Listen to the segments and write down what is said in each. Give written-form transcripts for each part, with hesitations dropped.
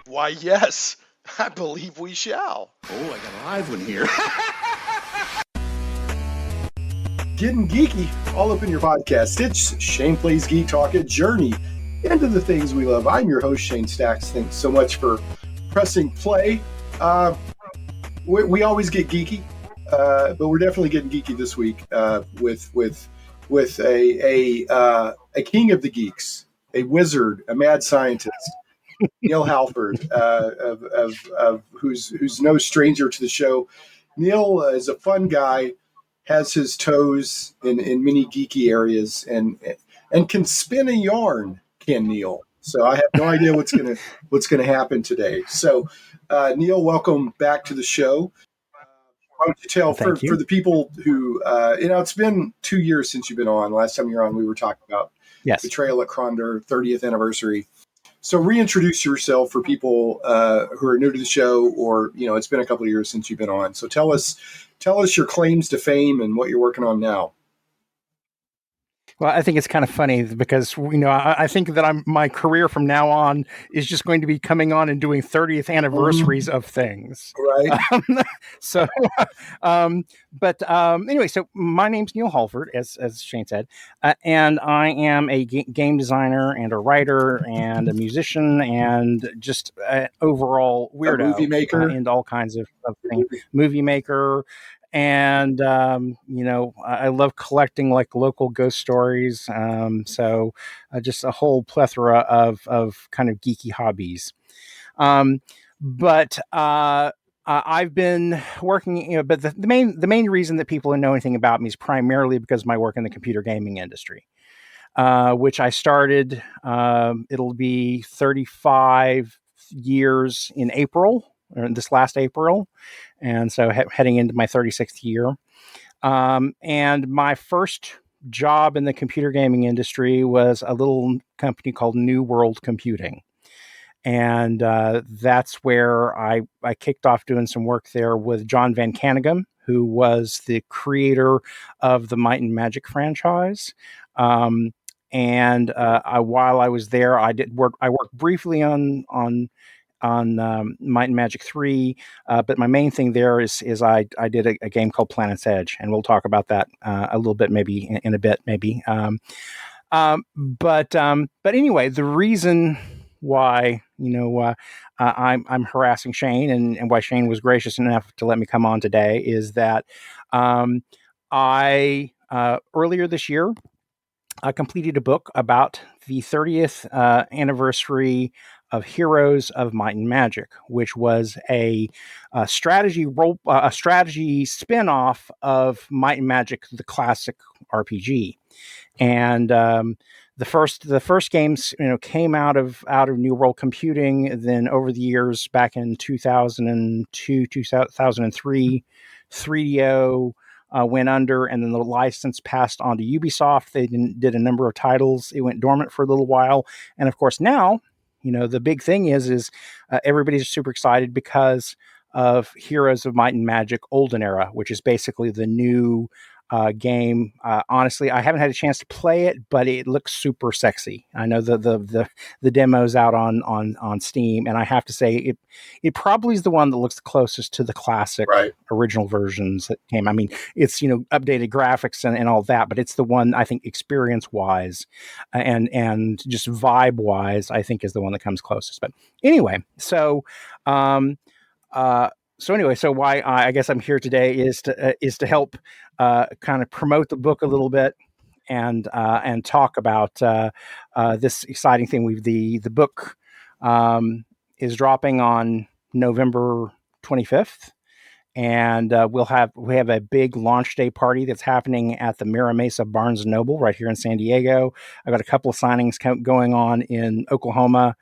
Why, yes, I believe we shall. Oh, I got a live one here. Getting geeky all up in your podcast. It's Shane Plays Geek Talk, a journey into the things we love. I'm your host, Shane Stacks. Thanks so much for pressing play. We always get geeky, but we're definitely getting geeky this week with a king of the geeks, a wizard, a mad scientist, Neal Hallford, of who's no stranger to the show. Neal is a fun guy, has his toes in many geeky areas, and can spin a yarn. Can Neal? So I have no idea what's gonna happen today. So Neal, welcome back to the show. Why don't you tell for the people who it's been 2 years since you've been on. Last time you were on, we were talking about Betrayal at Krondor, 30th anniversary. So reintroduce yourself for people who are new to the show, or it's been a couple of years since you've been on. So tell us your claims to fame and what you're working on now. Well, I think it's kind of funny because, I think that my career from now on is just going to be coming on and doing 30th anniversaries of things. Right. Anyway, so my name's Neal Hallford, as Shane said, and I am a game designer and a writer and a musician and just overall weirdo. A movie maker. And all kinds of things. Movie maker. And, I love collecting like local ghost stories. So just a whole plethora of kind of geeky hobbies. I've been working, but the main reason that people know anything about me is primarily because of my work in the computer gaming industry, which I started, it'll be 35 years in April. This last April, and so heading into my 36th year. And my first job in the computer gaming industry was a little company called New World Computing. And that's where I kicked off doing some work there with John Van Caneghem, who was the creator of the Might and Magic franchise. While I was there, I worked briefly on Might and Magic 3, but my main thing there is I did a game called Planet's Edge, and we'll talk about that a little bit maybe in a bit maybe. But anyway, the reason why I'm harassing Shane and why Shane was gracious enough to let me come on today is that I earlier this year I completed a book about the 30th anniversary of Heroes of Might and Magic, which was a strategy spin-off of Might and Magic, the classic RPG. And the first games came out of New World Computing. Then over the years, back in 2002, 2003, 3DO went under, and then the license passed on to Ubisoft. They did a number of titles. It went dormant for a little while, and of course now, the big thing is everybody's super excited because of Heroes of Might and Magic Olden Era, which is basically the new game. Honestly, I haven't had a chance to play it, but it looks super sexy. I know the demo's out on Steam, and I have to say it probably is the one that looks the closest to the classic original versions that came. I mean, it's updated graphics and all that, but it's the one I think experience wise and just vibe wise, I think is the one that comes closest. But anyway, so why I guess I'm here today is to help kind of promote the book a little bit and talk about this exciting thing. The book is dropping on November 25th, and we have a big launch day party that's happening at the Mira Mesa Barnes & Noble right here in San Diego. I've got a couple of signings going on in Oklahoma.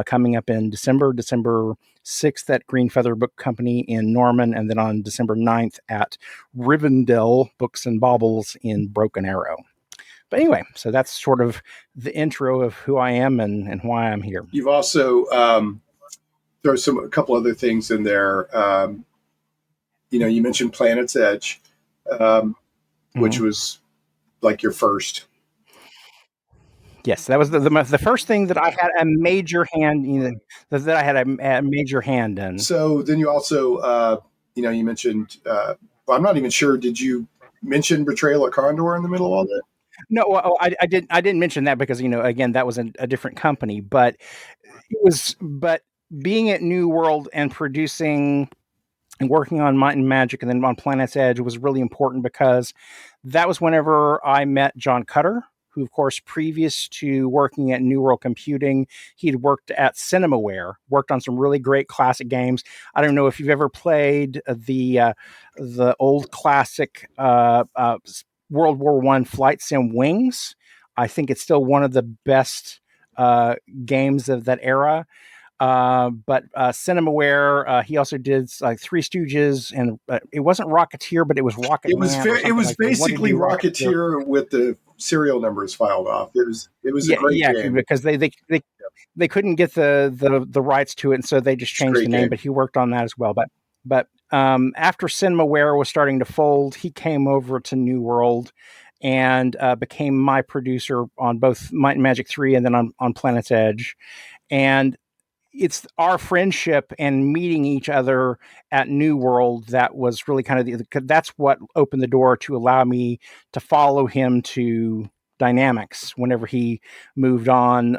Coming up in December 6th at Green Feather Book Company in Norman, and then on December 9th at Rivendell Books and Baubles in Broken Arrow. But anyway, so that's sort of the intro of who I am and why I'm here. You've also throw a couple other things in there. You mentioned Planet's Edge, which was like your first. Yes, that was the first thing that I had a major hand, that I had a major hand in. So then you also, you mentioned, well, I'm not even sure, did you mention Betrayal at Krondor in the middle of all that? No, well, I didn't mention that because, again, that was a different company, but being at New World and producing and working on Might and Magic and then on Planet's Edge was really important because that was whenever I met John Cutter, who, of course, previous to working at New World Computing, he'd worked at Cinemaware, worked on some really great classic games. I don't know if you've ever played the old classic World War I flight sim Wings. I think it's still one of the best games of that era. But Cinemaware, he also did like Three Stooges, and it wasn't Rocketeer, but it was Rocket It was Man. it was basically Rocketeer with the serial numbers filed off. It was a great game because they couldn't get the rights to it, and so they just changed the name. Game. But he worked on that as well. But after Cinemaware was starting to fold, he came over to New World and became my producer on both Might and Magic 3 and then on Planet's Edge. And it's our friendship and meeting each other at New World that was really kind of that's what opened the door to allow me to follow him to Dynamics whenever he moved on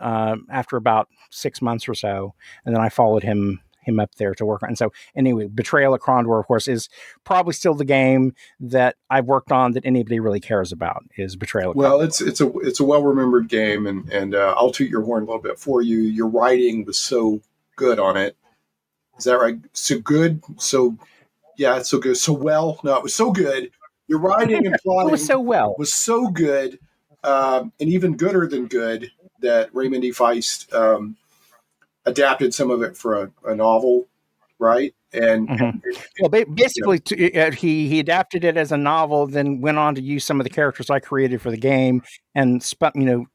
after about 6 months or so, and then I followed him up there to work on. And so anyway, Betrayal at Krondor, of course, is probably still the game that I've worked on that anybody really cares about is Betrayal at Krondor. Well, it's a well remembered game, and I'll toot your horn a little bit for you. Your writing was so good on it. Is that right? So good. So yeah, it's so good. So well. No, it was so good. Your writing and plotting it was so good, and even gooder than good that Raymond E. Feist adapted some of it for a novel, right? And well, basically, he adapted it as a novel, then went on to use some of the characters I created for the game, and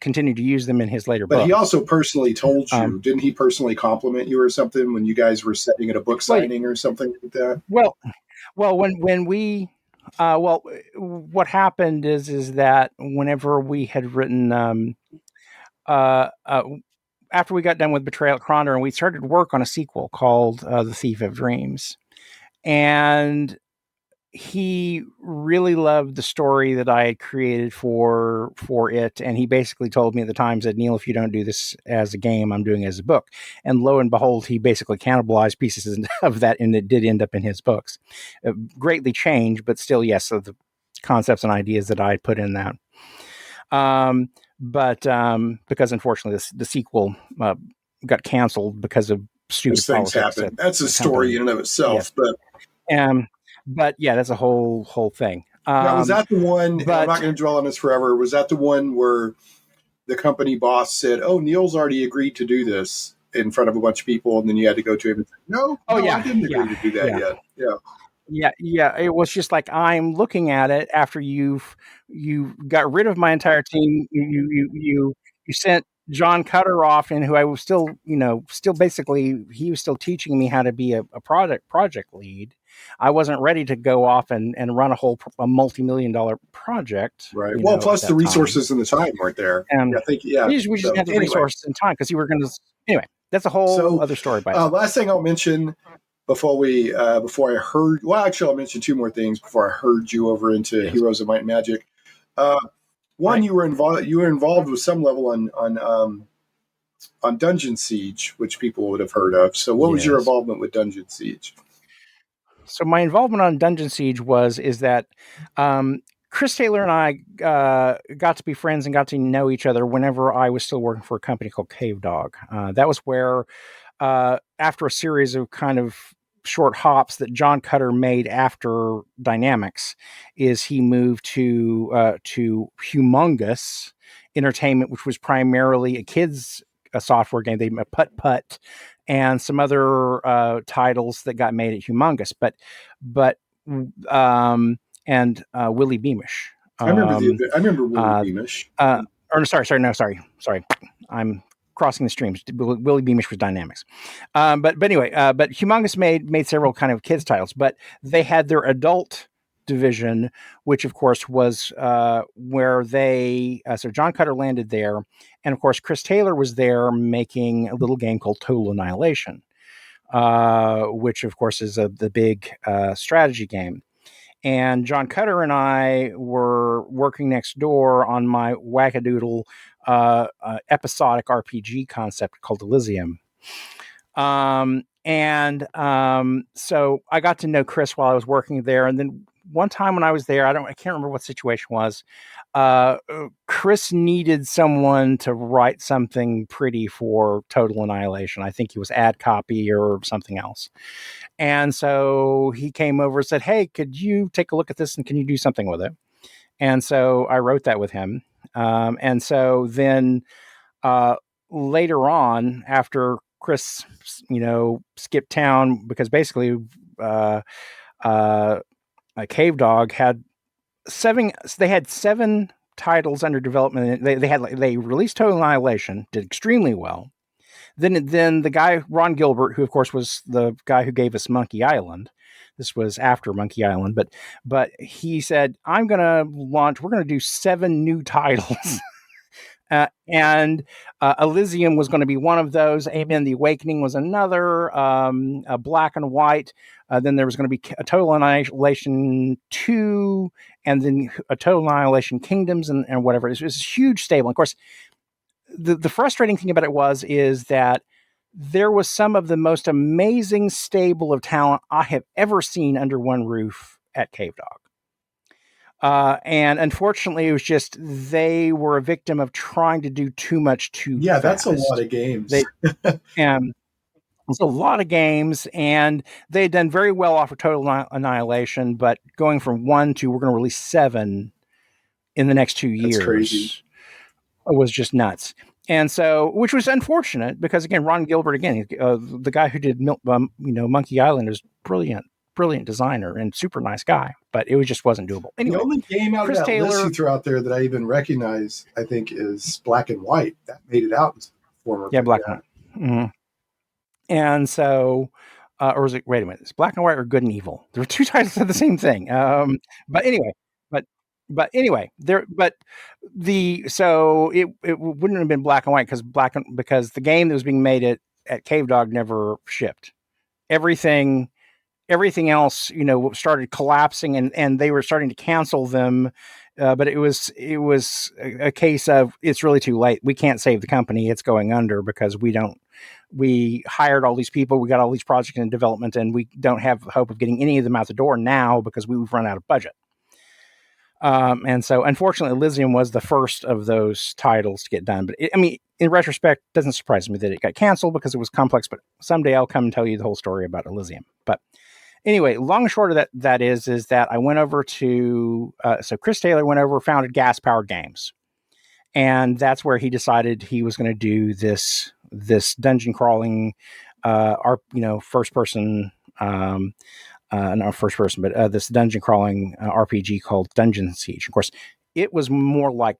continued to use them in his later books. But he also personally told you, didn't he personally compliment you or something when you guys were sitting at a book signing or something like that? Well, when we, what happened is that whenever we had written, after we got done with Betrayal at Krondor, and we started work on a sequel called The Thief of Dreams. And he really loved the story that I had created for it. And he basically told me at the time, said, Neal, if you don't do this as a game, I'm doing it as a book. And lo and behold, he basically cannibalized pieces of that, and it did end up in his books. Greatly changed, but still, yes, so the concepts and ideas that I put in that. But because unfortunately the sequel got canceled because of stupid things happen. That's a story in and of itself. Yes. But yeah, that's a whole thing. Now, was that the one? I'm not going to dwell on this forever. Was that the one where the company boss said, "Oh, Neal's already agreed to do this" in front of a bunch of people, and then you had to go to him and say, "No, I didn't agree to do that yet." Yeah. It was just like, I'm looking at it after you got rid of my entire team. You sent John Cutter off, and who I was still basically, he was still teaching me how to be a project lead. I wasn't ready to go off and run a multi-million-dollar project. Right. Well, plus the resources and the time weren't there. And we just had the resources and time because you were going to. Anyway, that's a whole other story. Last thing I'll mention before I heard. Well, actually, I'll mention two more things before I heard you over into Heroes of Might and Magic. One, you were involved with some level on Dungeon Siege, which people would have heard of. So, what was your involvement with Dungeon Siege? So my involvement on Dungeon Siege is that Chris Taylor and I got to be friends and got to know each other whenever I was still working for a company called Cave Dog. That was where, after a series of kind of short hops that John Cutter made after Dynamics, is he moved to Humongous Entertainment, which was primarily a kids software game. They made Putt Putt and some other titles that got made at Humongous, but Willie Beamish. I remember Willie Beamish. Sorry. I'm crossing the streams. Willie Beamish was Dynamics. But anyway, but Humongous made several kind of kids titles, but they had their adult division, which of course was where they, so John Cutter landed there. And of course, Chris Taylor was there making a little game called Total Annihilation, which of course is the big strategy game. And John Cutter and I were working next door on my wackadoodle episodic RPG concept called Elysium. So I got to know Chris while I was working there. And then one time when I was there, I can't remember what the situation was. Chris needed someone to write something pretty for Total Annihilation. I think he was ad copy or something else. And so he came over and said, "Hey, could you take a look at this and can you do something with it?" And so I wrote that with him. And so then later on, after Chris, skipped town, because basically Cave Dog had seven titles under development. They released Total Annihilation, did extremely well. Then the guy, Ron Gilbert, who of course was the guy who gave us Monkey Island. This was after Monkey Island, but he said, we're going to do 7 new titles. And Elysium was going to be one of those. Amen. The Awakening was another. A Black and White. Then there was going to be a Total Annihilation 2, and then a Total Annihilation Kingdoms and whatever. It was a huge stable. And of course, the frustrating thing about it is that there was some of the most amazing stable of talent I have ever seen under one roof at Cave Dog. And unfortunately, it was just they were a victim of trying to do too much too fast. That's a lot of games. And it's a lot of games, and they had done very well off of Total Annihilation, but going from 1 to we're going to release 7 in the next 2 years. That's crazy. It was just nuts. And so, which was unfortunate because, again, Ron Gilbert, the guy who did Monkey Island, is brilliant designer and super nice guy, but it just wasn't doable. Anyway, the only game out Chris of that Taylor, list you threw out there that I even recognize, I think, is Black and White. That made it out as former. Yeah, Black and White. Mm-hmm. And so, or was it? Wait a minute, is Black and White or Good and Evil? There were 2 titles of the same thing. But anyway. So it wouldn't have been Black and White because the game that was being made at Cave Dog never shipped. Everything else, started collapsing and they were starting to cancel them. But it was a case of it's really too late. We can't save the company. It's going under because we hired all these people. We got all these projects in development and we don't have hope of getting any of them out the door now because we've run out of budget. And so, unfortunately, Elysium was the first of those titles to get done. But in retrospect, it doesn't surprise me that it got canceled because it was complex. But someday I'll come and tell you the whole story about Elysium. But anyway, long and short of that is that I went over to so Chris Taylor went over, founded Gas Powered Games, and that's where he decided he was going to do this dungeon crawling, first person. Not first person, but this dungeon crawling RPG called Dungeon Siege. Of course, it was more like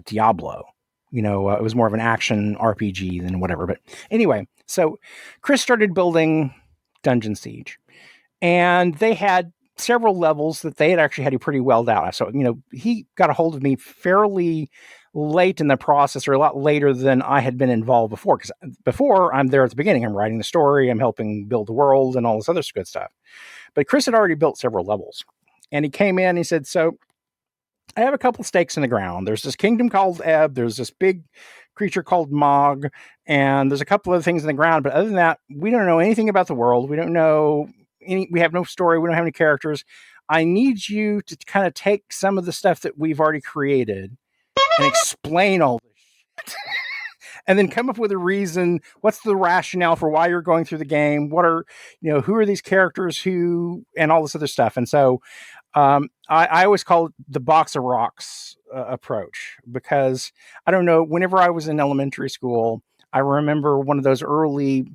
Diablo. It was more of an action RPG than whatever. But anyway, so Chris started building Dungeon Siege, and they had several levels that they had actually had pretty well out. So he got a hold of me fairly late in the process, or a lot later than I had been involved before. Because before, I'm there at the beginning. I'm writing the story. I'm helping build the world and all this other good stuff. But Chris had already built several levels. And he came in and he said, so I have a couple stakes in the ground. There's this kingdom called Ebb. There's this big creature called Mog. And there's a couple of things in the ground. But other than that, we don't know anything about the world. We don't know we have no story. We don't have any characters. I need you to kind of take some of the stuff that we've already created and explain all this shit. And then come up with a reason. What's the rationale for why you're going through the game? What are, who are these characters and all this other stuff. And so I always call it the box of rocks approach, because I don't know, whenever I was in elementary school, I remember one of those early,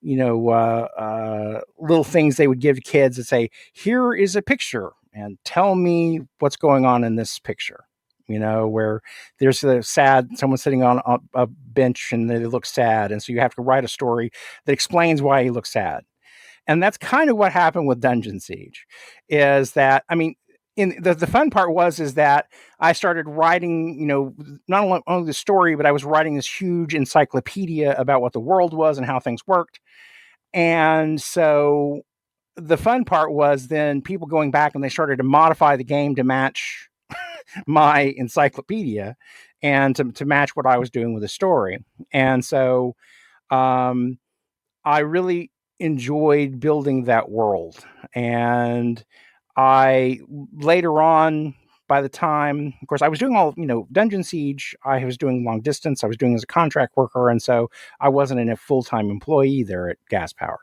little things they would give to kids that say, here is a picture and tell me what's going on in this picture. Where there's a someone sitting on a bench and they look sad. And so you have to write a story that explains why he looks sad. And that's kind of what happened with Dungeon Siege, is that, I mean, in the fun part is that I started writing, not only the story, but I was writing this huge encyclopedia about what the world was and how things worked. And so the fun part was then people going back and they started to modify the game to match my encyclopedia and to match what I was doing with the story. And so I really enjoyed building that world. And I later on, by the time, of course, I was doing all, Dungeon Siege, I was doing long distance, I was doing as a contract worker. And so I wasn't a full-time employee there at Gas Power.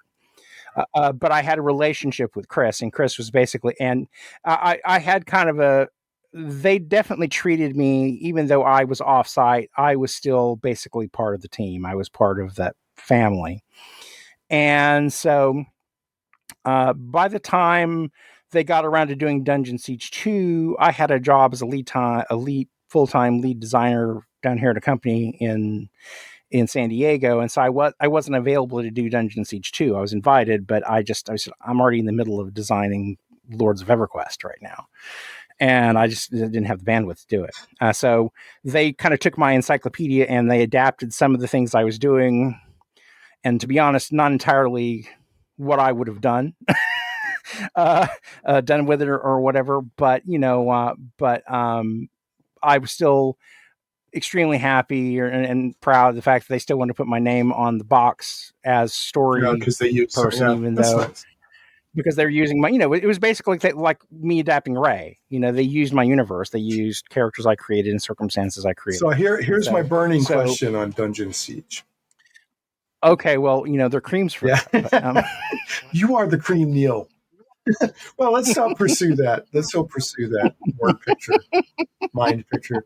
But I had a relationship with Chris, and Chris was basically, and I had kind of they definitely treated me, even though I was offsite, I was still basically part of the team. I was part of that family. And so by the time they got around to doing Dungeon Siege 2, I had a job as a lead full-time lead designer down here at a company in San Diego. And so I wasn't available to do Dungeon Siege 2. I was invited, but I said, I'm already in the middle of designing Lords of EverQuest right now. And I just didn't have the bandwidth to do it. So they kind of took my encyclopedia and they adapted some of the things I was doing. And to be honest, not entirely what I would have done, done with it or whatever. But, I was still extremely happy and proud of the fact that they still want to put my name on the box as story because they use person, even though nice. Because they're using my, it was basically like me adapting Ray. They used my universe, they used characters I created and circumstances I created. So here's my burning question on Dungeon Siege. Okay, well, they're creams for that. But, you are the cream, Neal. Well, let's not pursue that. Let's not pursue that word picture, mind picture.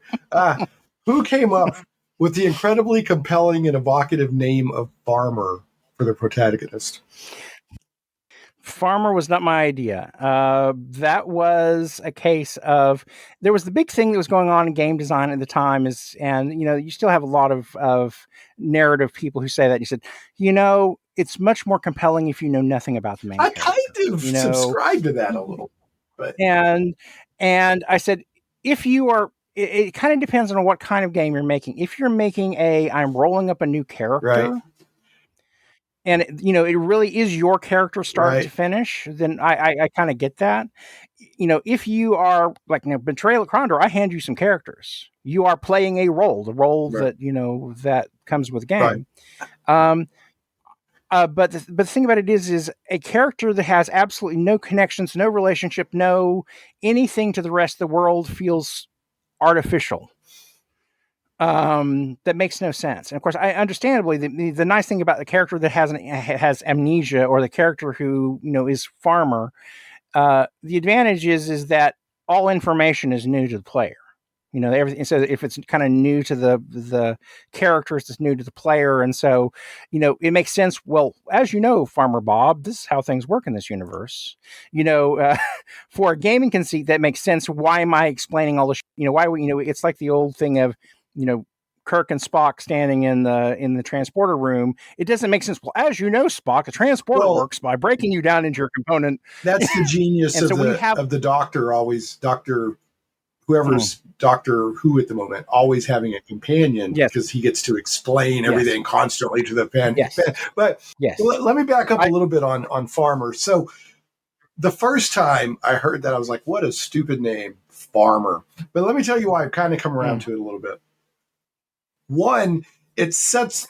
Who came up with the incredibly compelling and evocative name of Farmer for the protagonist? Farmer was not my idea. That was a case of, there was the big thing that was going on in game design at the time and you still have a lot of narrative people who say that. You said, it's much more compelling if you know nothing about the main character. I kind of subscribe to that a little bit. And I said, if you are, it kind of depends on what kind of game you're making. If you're making I'm rolling up a new character, right, and it really is your character start to finish, then I kind of get that. If you are like Betrayal at Krondor, I hand you some characters. You are playing a role, the role that that comes with the game. Right. But the thing about it is a character that has absolutely no connections, no relationship, no anything to the rest of the world feels artificial. That makes no sense. And of course, understandably, the nice thing about the character that has amnesia, or the character who is Farmer, the advantage is that all information is new to the player. Everything. So if it's kind of new to the characters, it's new to the player, and so it makes sense. Well, as Farmer Bob, this is how things work in this universe. For a gaming conceit, that makes sense. Why am I explaining all this? Why it's like the old thing of Kirk and Spock standing in the transporter room. It doesn't make sense. Well, as Spock, a transporter works by breaking you down into your component. That's the genius of the Doctor. Always whoever's Doctor Who at the moment, always having a companion, because he gets to explain everything constantly to the fan. But let me back up a little bit on Farmer. So the first time I heard that, I was like, what a stupid name, Farmer. But let me tell you why I've kind of come around to it a little bit. One, it sets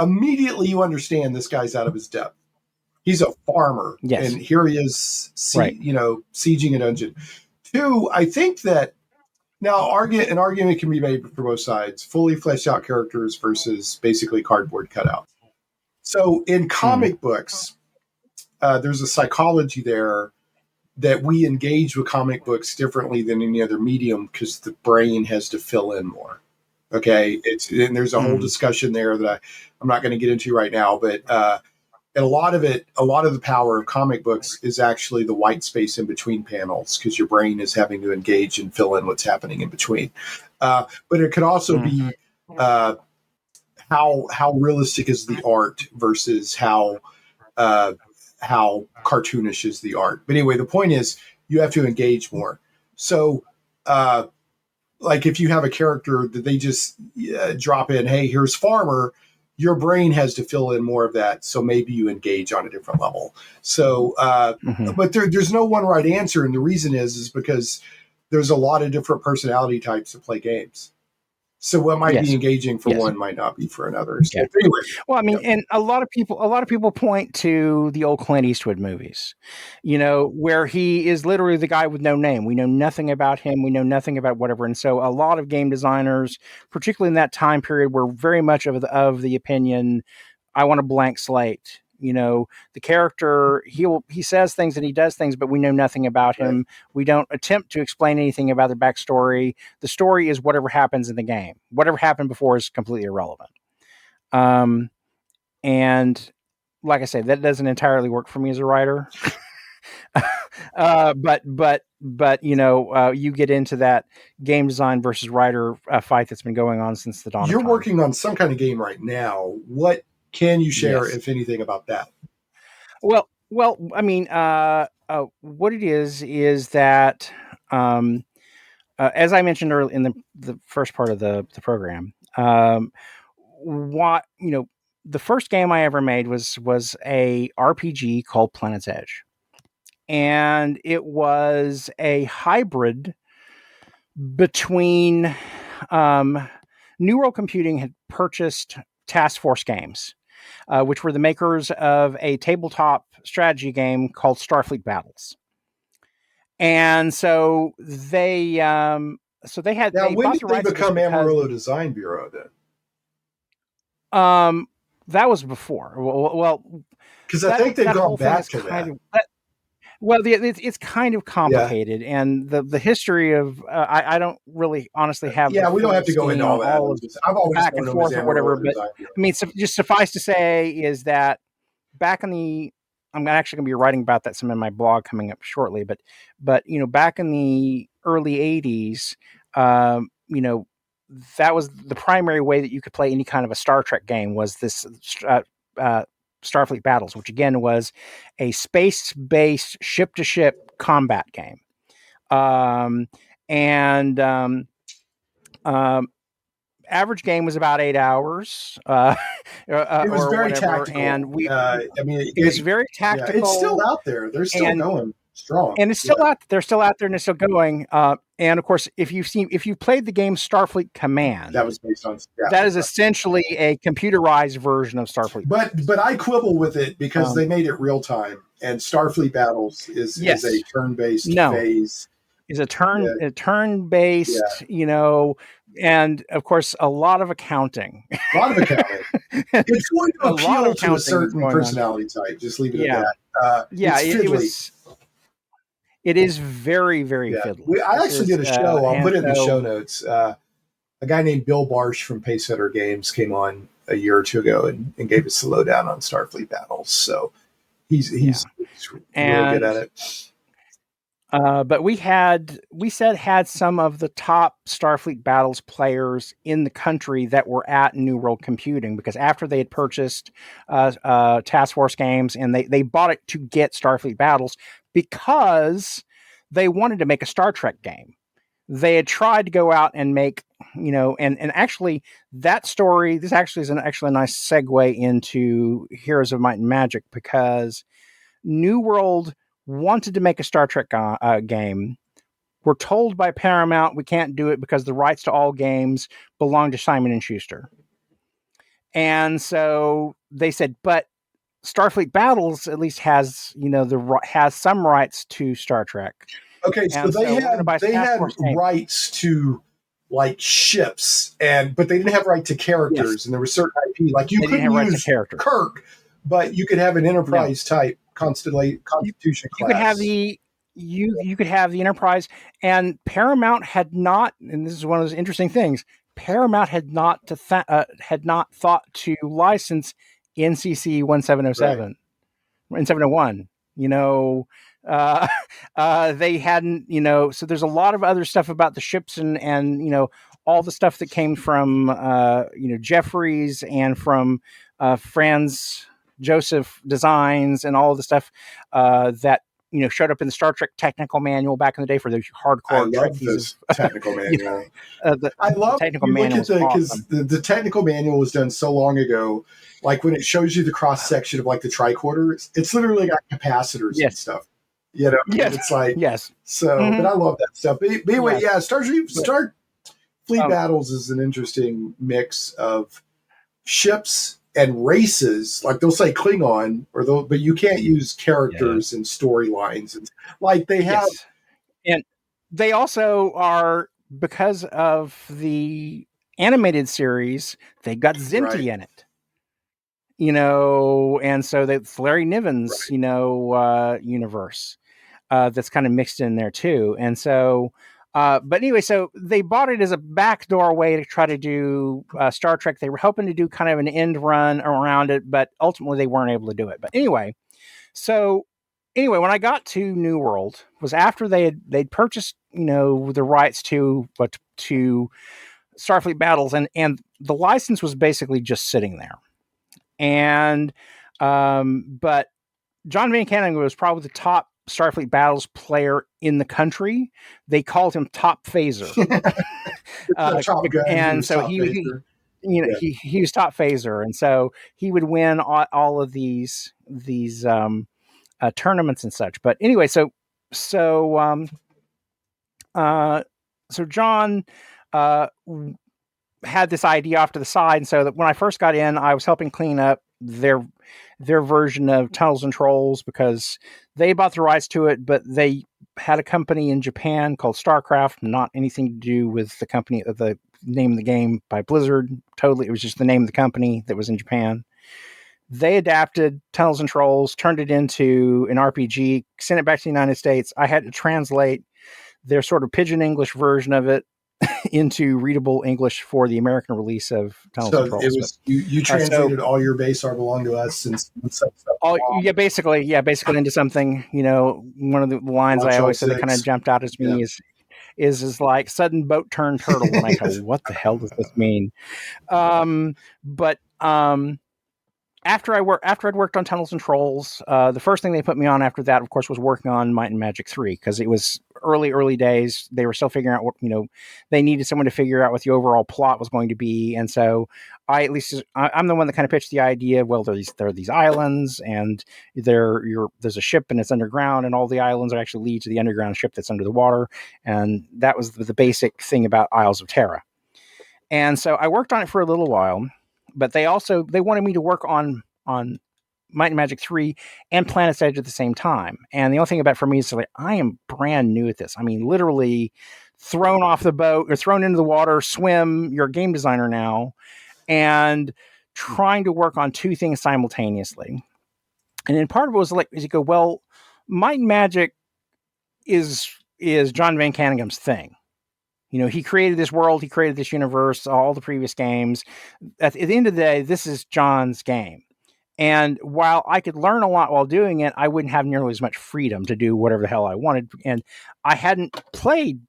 immediately, you understand this guy's out of his depth. He's a farmer. Yes. And here he is, sieging a dungeon. Two, I think that now an argument can be made for both sides, fully fleshed out characters versus basically cardboard cutouts. So in comic books, there's a psychology there that we engage with comic books differently than any other medium because the brain has to fill in more. Okay, and there's a whole discussion there that I'm not going to get into right now, but and a lot of the power of comic books is actually the white space in between panels, because your brain is having to engage and fill in what's happening in between. But it could also be how realistic is the art versus how how cartoonish is the art. But anyway, the point is you have to engage more. So, like if you have a character that they just drop in, hey, here's farmer, your brain has to fill in more of that. So maybe you engage on a different level. So, but there's no one right answer. And the reason is because there's a lot of different personality types that play games. So what might be engaging for one might not be for another. So anyway, well, I mean, and a lot of people point to the old Clint Eastwood movies, where he is literally the guy with no name. We know nothing about him. We know nothing about whatever. And so a lot of game designers, particularly in that time period, were very much of the opinion, I want a blank slate. The character, he says things and he does things, but we know nothing about him. We don't attempt to explain anything about the backstory. The story is whatever happens in the game. Whatever happened before is completely irrelevant. And like I say, that doesn't entirely work for me as a writer. But you get into that game design versus writer fight that's been going on since the dawn of time. You're working on some kind of game right now. What can you share, if anything, about that? Well, I mean, what it is that, as I mentioned earlier in the first part of the program, the first game I ever made was a RPG called Planet's Edge, and it was a hybrid between New World Computing had purchased Task Force Games, which were the makers of a tabletop strategy game called Starfleet Battles. And so they had. Now, when did they become Amarillo Design Bureau then? That was before. Well, because I think they've gone back to that. It's kind of complicated, and the history of I don't really honestly have. Yeah, we don't have to go into all that. I've always back and forth or whatever. But I mean, just suffice to say is that back in the, I'm actually going to be writing about that some in my blog coming up shortly. But back in the early '80s, that was the primary way that you could play any kind of a Star Trek game, was this Starfleet Battles, which again was a space-based ship-to-ship combat game. Average game was about 8 hours. It was very tactical, and it was very tactical. Yeah, it's still out there. They're still going strong, and it's still out. They're still out there, and it's still going. And of course, if you've played the game Starfleet Command, that was based on that is essentially a computerized version of Starfleet. But I quibble with it because they made it real time, and Starfleet Battles is a turn-based phase. Is a turn-based, and of course a lot of accounting. A lot of accounting. It's going to appeal to a certain personality type. Just leave it at that. It is very, very fiddly. I actually did a show. I'll put it in the show notes. A guy named Bill Barsh from Pacesetter Games came on a year or two ago and gave us the lowdown on Starfleet Battles. So he's really good at it. But we had some of the top Starfleet Battles players in the country that were at New World Computing, because after they had purchased Task Force Games, and they bought it to get Starfleet Battles because they wanted to make a Star Trek game. They had tried to go out and make, and actually that story, this actually is actually a nice segue into Heroes of Might and Magic, because New World wanted to make a Star Trek game. We're told by Paramount we can't do it because the rights to all games belong to Simon & Schuster. And so they said, but Starfleet Battles at least has, has some rights to Star Trek. Okay, so they had rights to like ships, but they didn't have right to characters, and there was certain IP. Like you couldn't use Kirk, but you could have an Enterprise type Constitution class. You could have you could have the Enterprise, and Paramount had not, and this is one of those interesting things. Paramount had not thought to license NCC 1707 and 701. They hadn't. So there's a lot of other stuff about the ships and all the stuff that came from Jeffries and from Franz Joseph designs and all of the stuff that showed up in the Star Trek technical manual back in the day for those hardcore I love Trekkies. this technical manual. The technical manual is because awesome. the technical manual was done so long ago. Like when it shows you the cross section of like the tricorders, it's literally got capacitors and stuff. Yes. It's like yes. So, Mhm. but I love that stuff. But anyway, Yes. Starfleet Battles is an interesting mix of ships and races. Like they'll say Klingon, but you can't use characters and storylines. And like they have, and they also are, because of the animated series, they've got Zinti in it. And so that's Larry Niven's, universe that's kind of mixed in there too. And so, but anyway, so they bought it as a backdoor way to try to do Star Trek. They were hoping to do kind of an end run around it, but ultimately they weren't able to do it. But anyway, when I got to New World, was after they'd purchased, the rights to Starfleet Battles, and the license was basically just sitting there. And but John Van Canningen was probably the top Starfleet Battles player in the country. They called him Top Phaser. And so he was Top Phaser, and so he would win all of these tournaments and such. But anyway, so John had this idea off to the side, and so that when I first got in, I was helping clean up their version of Tunnels and Trolls, because they bought the rights to it, but they had a company in Japan called StarCraft, not anything to do with the company, the name of the game by Blizzard. Totally, it was just the name of the company that was in Japan. They adapted Tunnels and Trolls, turned it into an RPG, sent it back to the United States. I had to translate their sort of pidgin English version of it into readable English for the American release of Tunnels and Trolls. It was you translated all your base are belong to us and some stuff. Basically into something. One of the lines I always said that kind of jumped out at me is like sudden boat turn turtle, and I go, what the hell does this mean? But after I'd worked on Tunnels and Trolls, the first thing they put me on after that, of course, was working on Might and Magic 3, because it was early days. They were still figuring out what, they needed someone to figure out what the overall plot was going to be. And so I'm the one that kind of pitched the idea. Well, there are these islands, and there's a ship and it's underground, and all the islands actually lead to the underground ship that's under the water. And that was the basic thing about Isles of Terra. And so I worked on it for a little while, but they wanted me to work on Might and Magic 3 and Planet's Edge at the same time. And the only thing about it for me is like, I am brand new at this. I mean, literally thrown off the boat or thrown into the water, swim, you're a game designer now, and trying to work on two things simultaneously. And then part of it was like, as you go, well, Might and Magic is John Van Canningen's thing. He created this world, he created this universe, all the previous games. At the end of the day, this is John's game. And while I could learn a lot while doing it, I wouldn't have nearly as much freedom to do whatever the hell I wanted. And I hadn't played,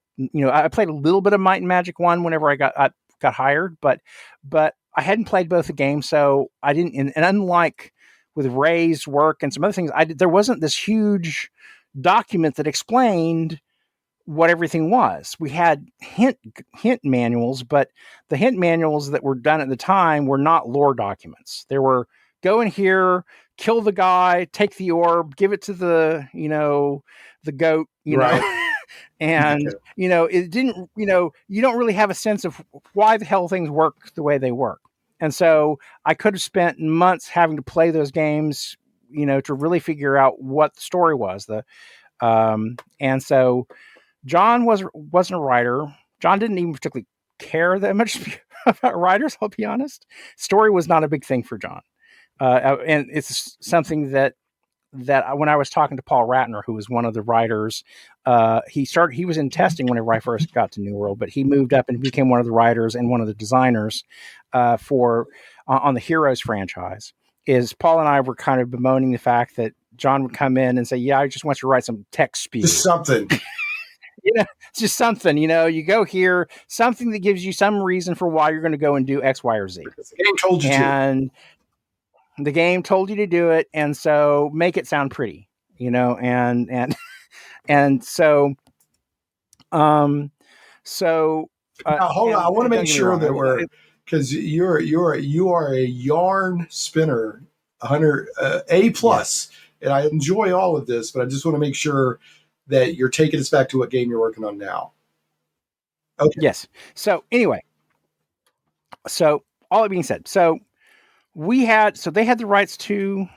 I played a little bit of Might and Magic 1 whenever I got hired, but I hadn't played both the games, so I didn't. And unlike with Ray's work and some other things, there wasn't this huge document that explained what everything was. We had hint manuals, but the hint manuals that were done at the time were not lore documents. There were, go in here, kill the guy, take the orb, give it to the goat, right. And, it didn't, you don't really have a sense of why the hell things work the way they work. And so I could have spent months having to play those games, to really figure out what the story was. And so John wasn't a writer. John didn't even particularly care that much about writers, I'll be honest. Story was not a big thing for John. And it's something that when I was talking to Paul Ratner, who was one of the writers, he was in testing whenever I first got to New World, but he moved up and became one of the writers and one of the designers on the Heroes franchise. Is Paul and I were kind of bemoaning the fact that John would come in and say, yeah, I just want you to write some text spew. Just something. It's just something, you go here, something that gives you some reason for why you're going to go and do X, Y, or Z. The game told you and The game told you to do it, and so make it sound pretty, and so so Now, hold on. I want to make don't get me sure wrong. that we're, because you are a yarn spinner, 100 A plus, and I enjoy all of this, but I just want to make sure that you're taking us back to what game you're working on now. Okay. Yes. So anyway, so all that being said, so they had the rights to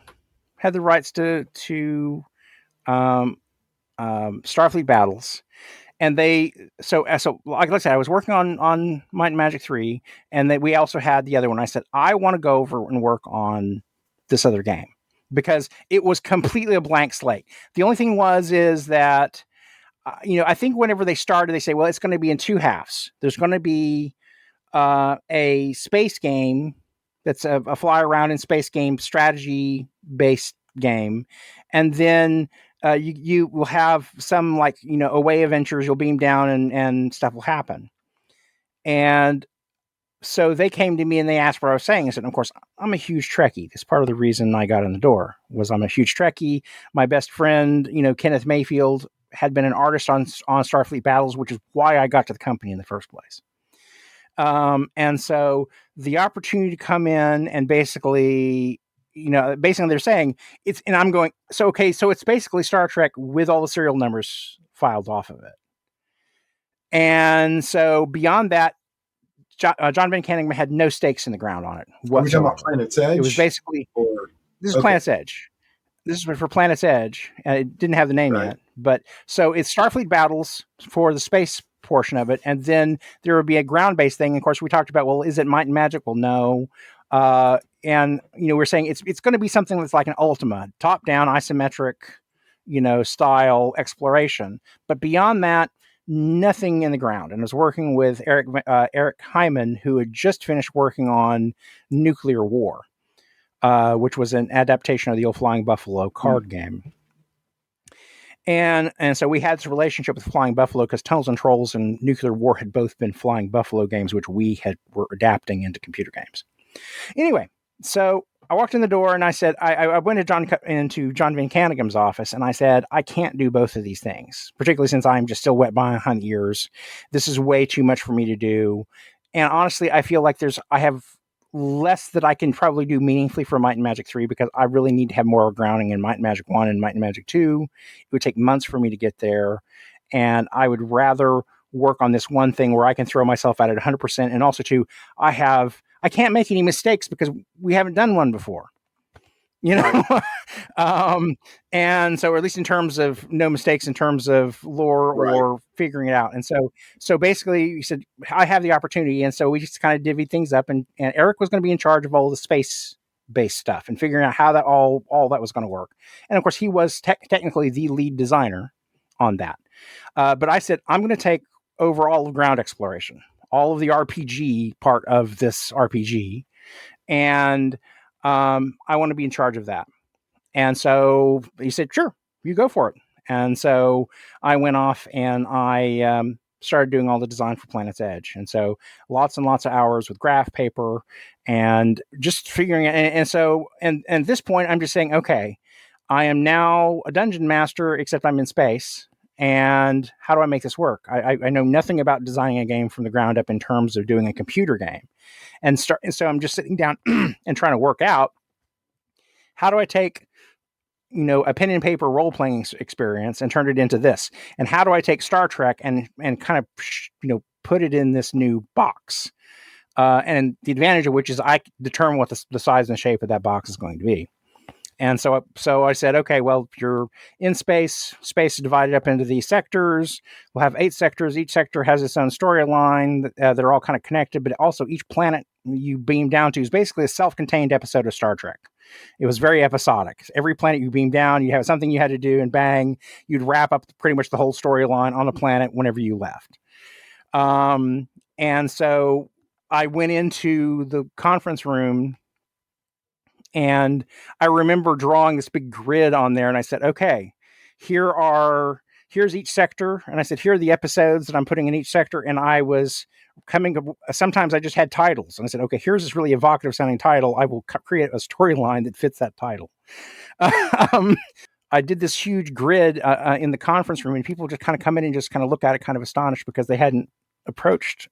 Starfleet Battles, and so like I said, I was working on Might and Magic 3, and we also had the other one. I said I want to go over and work on this other game because it was completely a blank slate. The only thing is that I think whenever they started, they say, well, it's going to be in two halves. There's going to be a space game that's a fly around in space game strategy based game, and then you will have some away adventures. You'll beam down and stuff will happen. And so they came to me and they asked what I was saying. I said, of course, I'm a huge Trekkie. That's part of the reason I got in the door was I'm a huge Trekkie. My best friend, Kenneth Mayfield, had been an artist on Starfleet Battles, which is why I got to the company in the first place. And so the opportunity to come in and basically they're saying and I'm going, so it's basically Star Trek with all the serial numbers filed off of it. And so beyond that, John Van Canning had no stakes in the ground on it whatsoever. Are we talking about Planet's Edge? It was basically, this is Planet's Edge. This is for Planet's Edge. It didn't have the name yet, but so it's Starfleet Battles for the space portion of it, and then there would be a ground-based thing. Of course, we talked about, well, is it Might and Magic? Well, no. And we're saying it's going to be something that's like an Ultima, top-down, isometric, style exploration. But beyond that, nothing in the ground. And I was working with Eric Hyman, who had just finished working on Nuclear War, which was an adaptation of the old Flying Buffalo card game. And so we had this relationship with Flying Buffalo because Tunnels and Trolls and Nuclear War had both been Flying Buffalo games, which we were adapting into computer games. Anyway, so I walked in the door and I said, I went into John Van Canningham office and I said, I can't do both of these things, particularly since I'm just still wet behind the ears. This is way too much for me to do. And honestly, I feel like I have less that I can probably do meaningfully for Might and Magic 3 because I really need to have more grounding in Might and Magic 1 and Might and Magic 2. It would take months for me to get there. And I would rather work on this one thing where I can throw myself at it 100%. And also, too, I can't make any mistakes because we haven't done one before. And so, or at least in terms of no mistakes in terms of lore or figuring it out. And so basically he said, I have the opportunity. And so we just kind of divvied things up and Eric was going to be in charge of all the space based stuff and figuring out how that all that was going to work. And of course he was technically the lead designer on that. But I said, I'm going to take over all of ground exploration, all of the RPG part of this RPG. And I want to be in charge of that. And so he said, sure, you go for it. And so I went off and I started doing all the design for Planet's Edge. And so lots and lots of hours with graph paper and just figuring it. And so at this point, I'm just saying, okay, I am now a dungeon master, except I'm in space. And how do I make this work? I know nothing about designing a game from the ground up in terms of doing a computer game. And so I'm just sitting down and trying to work out, how do I take, a pen and paper role-playing experience and turn it into this? And how do I take Star Trek and kind of, put it in this new box? And the advantage of which is I determine what the size and shape of that box is going to be. And so I said, okay, well, if you're in space is divided up into these sectors. We'll have 8 sectors. Each sector has its own storyline. They're all kind of connected, but also each planet you beam down to is basically a self-contained episode of Star Trek. It was very episodic. Every planet you beam down, you have something you had to do, and bang, you'd wrap up pretty much the whole storyline on the planet whenever you left. And so I went into the conference room and I remember drawing this big grid on there and I said, okay, here's here's each sector. And I said, here are the episodes that I'm putting in each sector. And I was sometimes I just had titles. And I said, okay, here's this really evocative sounding title. I will create a storyline that fits that title. I did this huge grid in the conference room, and people just kind of come in and just kind of look at it kind of astonished because they hadn't approached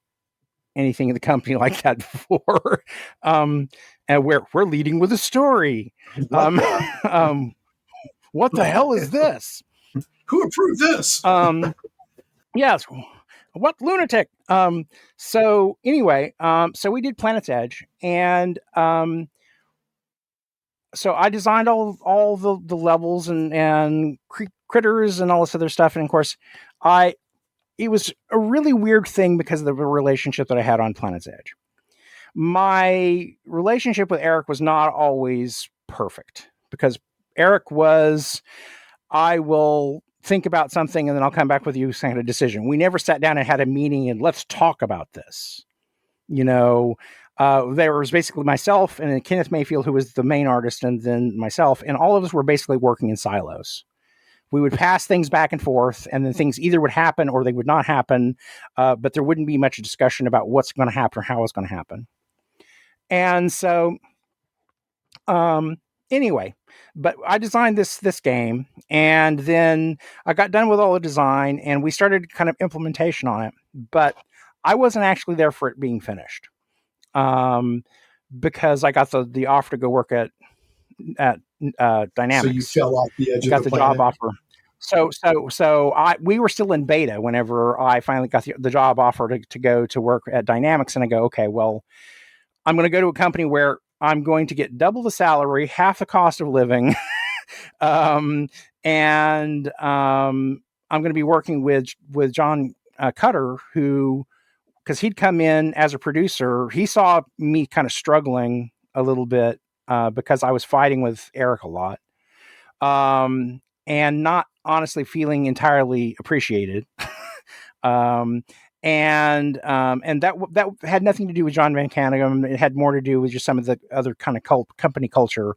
anything in the company like that before. And we're leading with a story. What the hell is this? Who approved this? Yes. What lunatic? So anyway, so we did Planet's Edge, and so I designed all the levels and critters and all this other stuff. And of course, it was a really weird thing because of the relationship that I had on Planet's Edge. My relationship with Eric was not always perfect because Eric was, I will think about something and then I'll come back with you saying a decision. We never sat down and had a meeting and let's talk about this. There was basically myself and then Kenneth Mayfield, who was the main artist, and then myself, and all of us were basically working in silos. We would pass things back and forth, and then things either would happen or they would not happen, but there wouldn't be much discussion about what's going to happen or how it's going to happen. And so, anyway, but I designed this game, and then I got done with all the design, and we started kind of implementation on it, but I wasn't actually there for it being finished. Because I got the offer to go work at Dynamics. So you fell off the edge of the planet. Job offer. So we were still in beta whenever I finally got the job offer to go to work at Dynamics, and I go, okay, well, I'm going to go to a company where I'm going to get double the salary, half the cost of living, and I'm going to be working with John Cutter, who, because he'd come in as a producer, he saw me kind of struggling a little bit because I was fighting with Eric a lot, and not honestly feeling entirely appreciated. And that had nothing to do with John Van Canegum. It had more to do with just some of the other kind of company culture.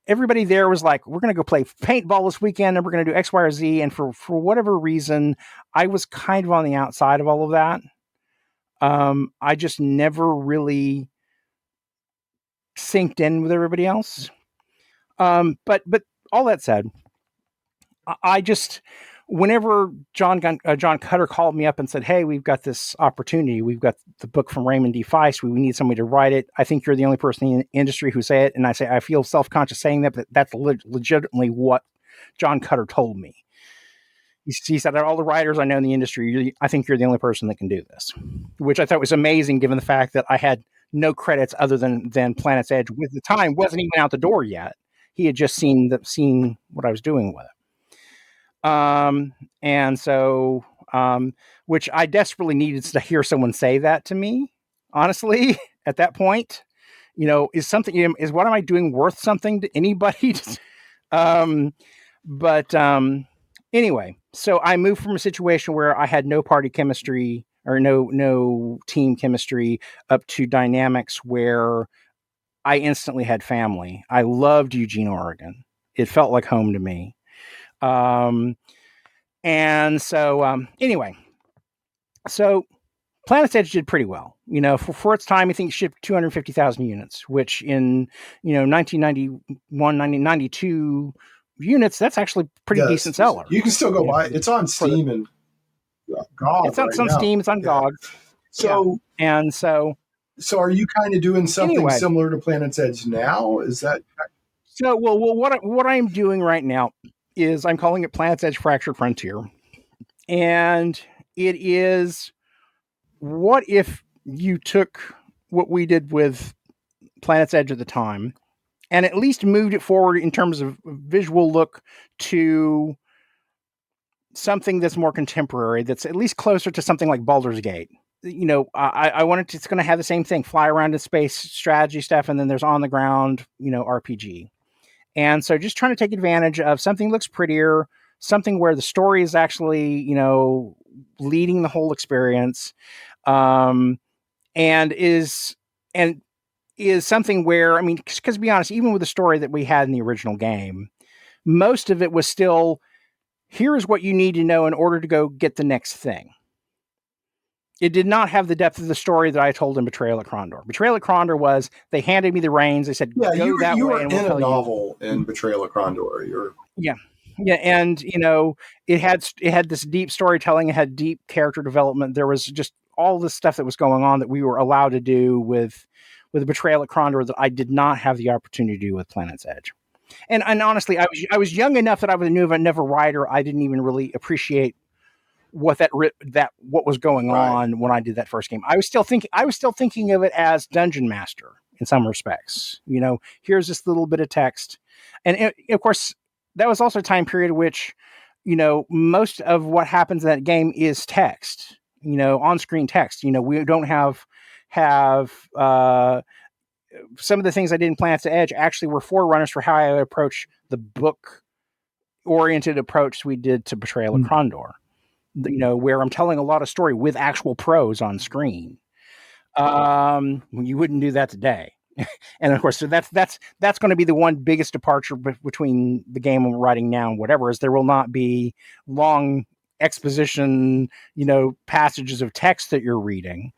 Everybody there was like, we're going to go play paintball this weekend and we're going to do X, Y, or Z. And for whatever reason, I was kind of on the outside of all of that. I just never really synced in with everybody else. But all that said, I just, whenever John Cutter called me up and said, hey, we've got this opportunity. We've got the book from Raymond D. Feist. We need somebody to write it. I think you're the only person in the industry who say it. And I say, I feel self-conscious saying that, but that's legitimately what John Cutter told me. He said that all the writers I know in the industry, I think you're the only person that can do this, which I thought was amazing given the fact that I had no credits other than Planet's Edge. With the time, wasn't even out the door yet. He had just seen what I was doing with it. And so, which I desperately needed to hear someone say that to me, honestly, at that point, is what am I doing worth something to anybody? Anyway, so I moved from a situation where I had no party chemistry or no team chemistry up to Dynamics where I instantly had family. I loved Eugene, Oregon. It felt like home to me. And so, anyway, so Planet's Edge did pretty well. For its time, I think it shipped 250,000 units, which in, 1991, 1992 units, that's actually pretty decent seller. You can still go buy it. It's on Steam and GOG. It's on Steam. It's on GOG. So, and so are you kind of doing something similar to Planet's Edge now? Is that so? Well, what I'm doing right now is I'm calling it Planet's Edge Fractured Frontier. And it is, what if you took what we did with Planet's Edge at the time and at least moved it forward in terms of visual look to something that's more contemporary, that's at least closer to something like Baldur's Gate. I wanted to, it's going to have the same thing, fly around in space strategy stuff, and then there's on the ground, RPG. And so just trying to take advantage of something that looks prettier, something where the story is actually, leading the whole experience, and is something where, because to be honest, even with the story that we had in the original game, most of it was still here is what you need to know in order to go get the next thing. It did not have the depth of the story that I told in Betrayal at Krondor. Betrayal at Krondor was they handed me the reins. They said, "Go that way," and we'll tell you. You were in a novel in Betrayal at Krondor. Yeah, and it had this deep storytelling. It had deep character development. There was just all this stuff that was going on that we were allowed to do with Betrayal at Krondor that I did not have the opportunity to do with Planet's Edge. And honestly, I was young enough that I was never writer. I didn't even really appreciate what what was going on when I did that first game. I was still thinking of it as dungeon master in some respects. Here's this little bit of text, and of course that was also a time period in which most of what happens in that game is text. On screen text. We don't have some of the things I did in Planet's Edge actually were forerunners for how I approach the book oriented approach we did to Betrayal at Krondor. Where I'm telling a lot of story with actual prose on screen. You wouldn't do that today. And of course, so that's going to be the one biggest departure between the game I'm writing now and whatever, is there will not be long exposition, passages of text that you're reading.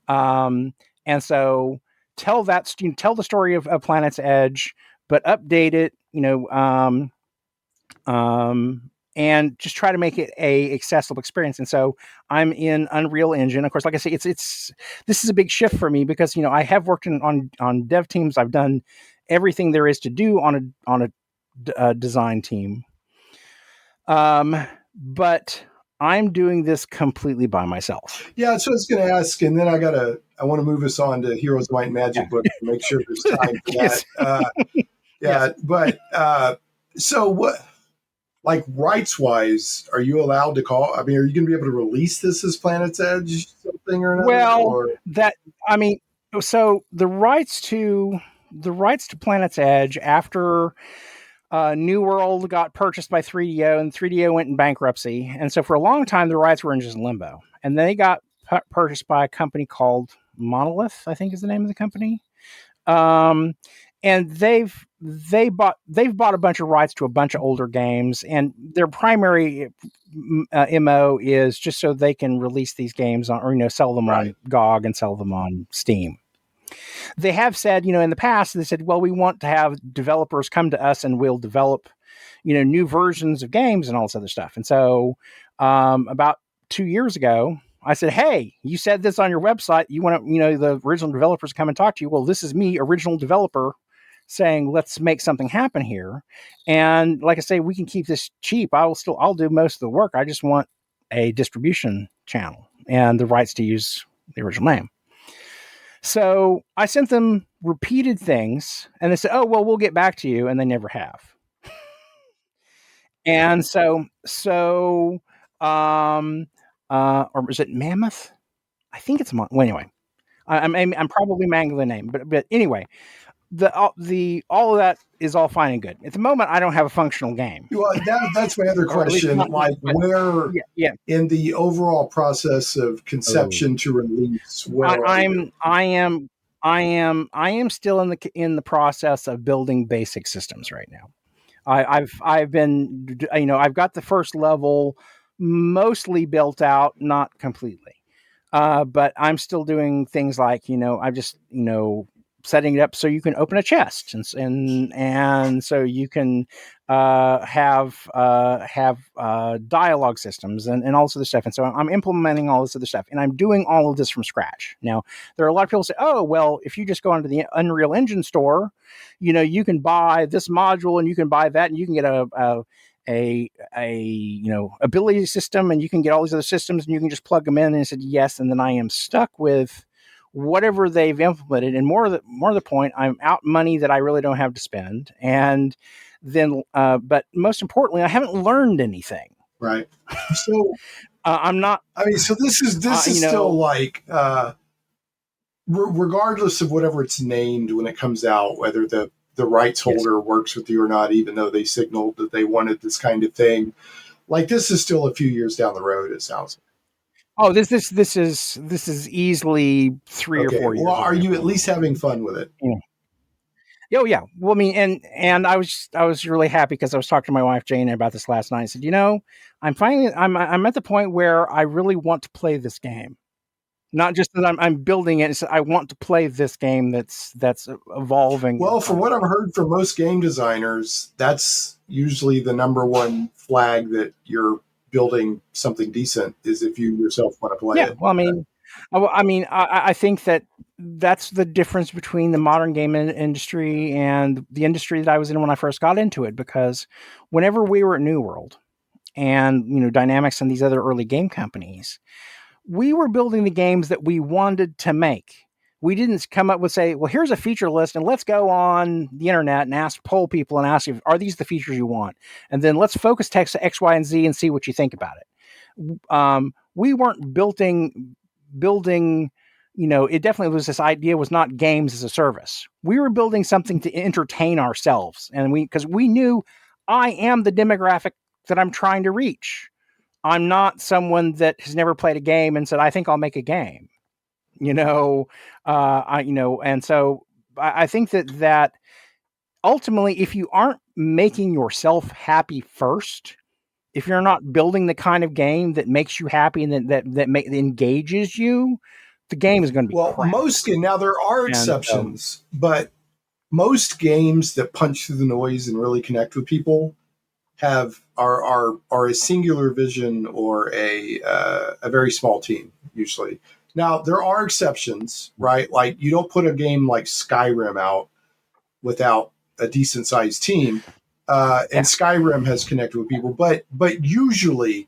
And so tell the story of Planet's Edge, but update it, and just try to make it a accessible experience. And so I'm in Unreal Engine. Of course, like I say, this is a big shift for me because, I have worked on dev teams. I've done everything there is to do on a design team. But I'm doing this completely by myself. Yeah, so I was going to ask, and then I want to move us on to Heroes, Might, and Magic book to make sure there's time for that. Yes. But so what? Like rights-wise, are you allowed to call? I mean, are you going to be able to release this as Planet's Edge something or another? Well, so the rights to Planet's Edge after New World got purchased by 3DO, and 3DO went in bankruptcy, and so for a long time the rights were in just limbo, and they got purchased by a company called Monolith, I think is the name of the company. And they've bought a bunch of rights to a bunch of older games, and their primary MO is just so they can release these games on, or sell them on GOG and sell them on Steam. They have said, in the past, they said, well, we want to have developers come to us and we'll develop, new versions of games and all this other stuff. And so, about 2 years ago, I said, hey, you said this on your website. You want to, the original developers come and talk to you. Well, this is me, original developer, saying, let's make something happen here. And like I say, we can keep this cheap. I'll do most of the work. I just want a distribution channel and the rights to use the original name. So I sent them repeated things and they said, oh, well, we'll get back to you. And they never have. And so, or was it Mammoth? I think it's well, anyway. I'm probably mangling the name, but anyway, all of that is all fine and good. At the moment, I don't have a functional game. Well, that's my other question. Where in the overall process of conception to release, I am still in the process of building basic systems right now. I've been, I've got the first level mostly built out, not completely. But I'm still doing things like, I'm just, setting it up so you can open a chest and so you can have dialogue systems and all this other stuff. And so I'm implementing all this other stuff, and I'm doing all of this from scratch. Now, there are a lot of people who say, oh, well, if you just go onto the Unreal Engine store, you can buy this module and you can buy that and you can get a ability system and you can get all these other systems and you can just plug them in. And I said, yes. And then I am stuck with whatever they've implemented. And more of the point, I'm out money that I really don't have to spend. And then, but most importantly, I haven't learned anything. Right. So I'm not, I mean, so this is still like, regardless of whatever it's named when it comes out, whether the rights holder works with you or not, even though they signaled that they wanted this kind of thing, like this is still a few years down the road, it sounds like. Oh, this is easily 3 or 4 years. Well, are you at least having fun with it? Oh yeah. Well, I mean, and I was really happy because I was talking to my wife Jane about this last night. I said, I'm at the point where I really want to play this game. Not just that I'm building it. It's, I want to play this game that's evolving in Well, from front of what me. I've heard from most game designers, that's usually the number one flag that you're building something decent is if you yourself want to play Yeah. it. Well, I think that that's the difference between the modern game industry and the industry that I was in when I first got into it. Because whenever we were at New World and Dynamics and these other early game companies, we were building the games that we wanted to make. We didn't come up with say, well, here's a feature list and let's go on the internet and poll people and ask you, are these the features you want? And then let's focus text X, Y, and Z and see what you think about it. We weren't building, it definitely was, this idea was not games as a service. We were building something to entertain ourselves. And because we knew I am the demographic that I'm trying to reach. I'm not someone that has never played a game and said, I think I'll make a game, and so I think that ultimately, if you aren't making yourself happy first, if you're not building the kind of game that makes you happy and that engages you, the game is going to be Well, crap. now there are exceptions, but most games that punch through the noise and really connect with people are a singular vision or a very small team usually. Now there are exceptions, right? Like you don't put a game like Skyrim out without a decent sized team, and Skyrim has connected with people, but usually,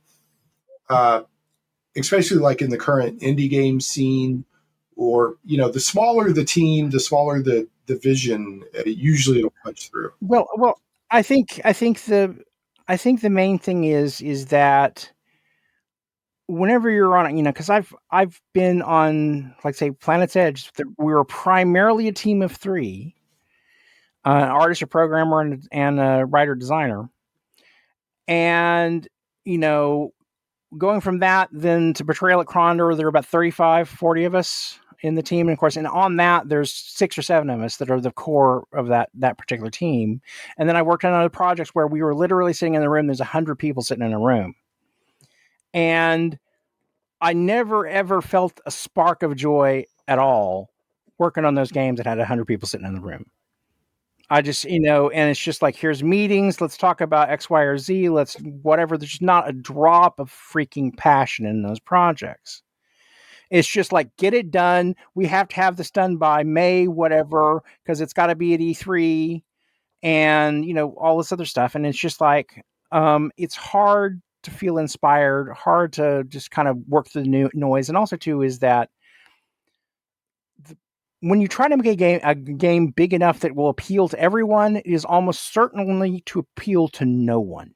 especially like in the current indie game scene, or the smaller the team, the smaller the vision, usually it'll punch through. Well, I think the main thing is that whenever you're on it, because I've been on, like, say, Planet's Edge. We were primarily a team of three, an artist, a programmer, and a writer designer, and going from that then to Betrayal at Krondor, there are about 35, 40 of us in the team, and of course, and on that there's 6 or 7 of us that are the core of that particular team. And then I worked on other projects where we were literally sitting in the room. There's 100 people sitting in a room, and I never ever felt a spark of joy at all working on those games that had 100 people sitting in the room. I just, and it's just like, here's meetings. Let's talk about X, Y, or Z. Let's whatever. There's not a drop of freaking passion in those projects. It's just like, get it done. We have to have this done by May, whatever, because it's got to be at E3 and, all this other stuff. And it's just like, it's hard to feel inspired, hard to just kind of work through the noise. And also, too, is that when you try to make a game big enough that will appeal to everyone, it is almost certainly to appeal to no one.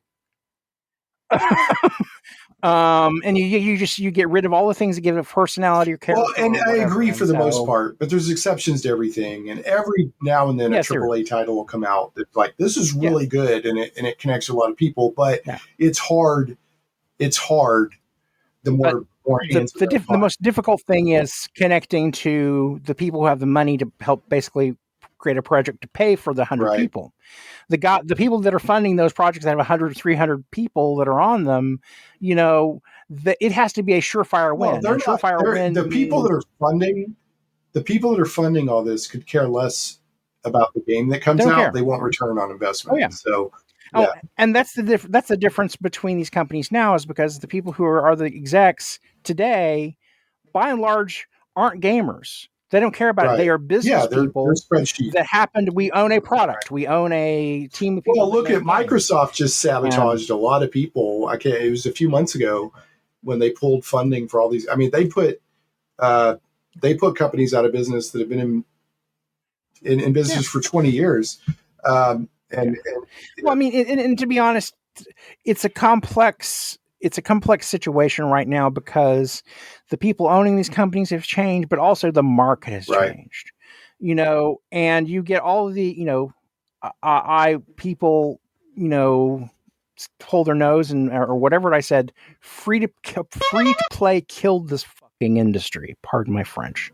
And you get rid of all the things that give it personality or character. Well, and I agree for the most part, but there's exceptions to everything. And every now and then a AAA title will come out that's like, this is really good, and it connects with a lot of people. But it's hard. It's hard. The most difficult thing is connecting to the people who have the money to help basically create a project to pay for the 100 people. The people that are funding those projects that have 100, 300 people that are on them, it has to be a surefire win. The people that are funding all this could care less about the game that comes out. They want return on investment. Oh, yeah. So. Yeah. Oh, and that's the difference between these companies now, is because the people who are the execs today, by and large, aren't gamers. They don't care about it. They are business people that happened. We own a product. We own a team of people. Well, look at Microsoft just sabotaged a lot of people. It was a few months ago when they pulled funding for all these. I mean, they put companies out of business that have been in business for 20 years. And to be honest, it's a complex situation right now, because the people owning these companies have changed, but also the market has changed. And you get all of the people hold their nose and or whatever I said. Free to play killed this fucking industry. Pardon my French.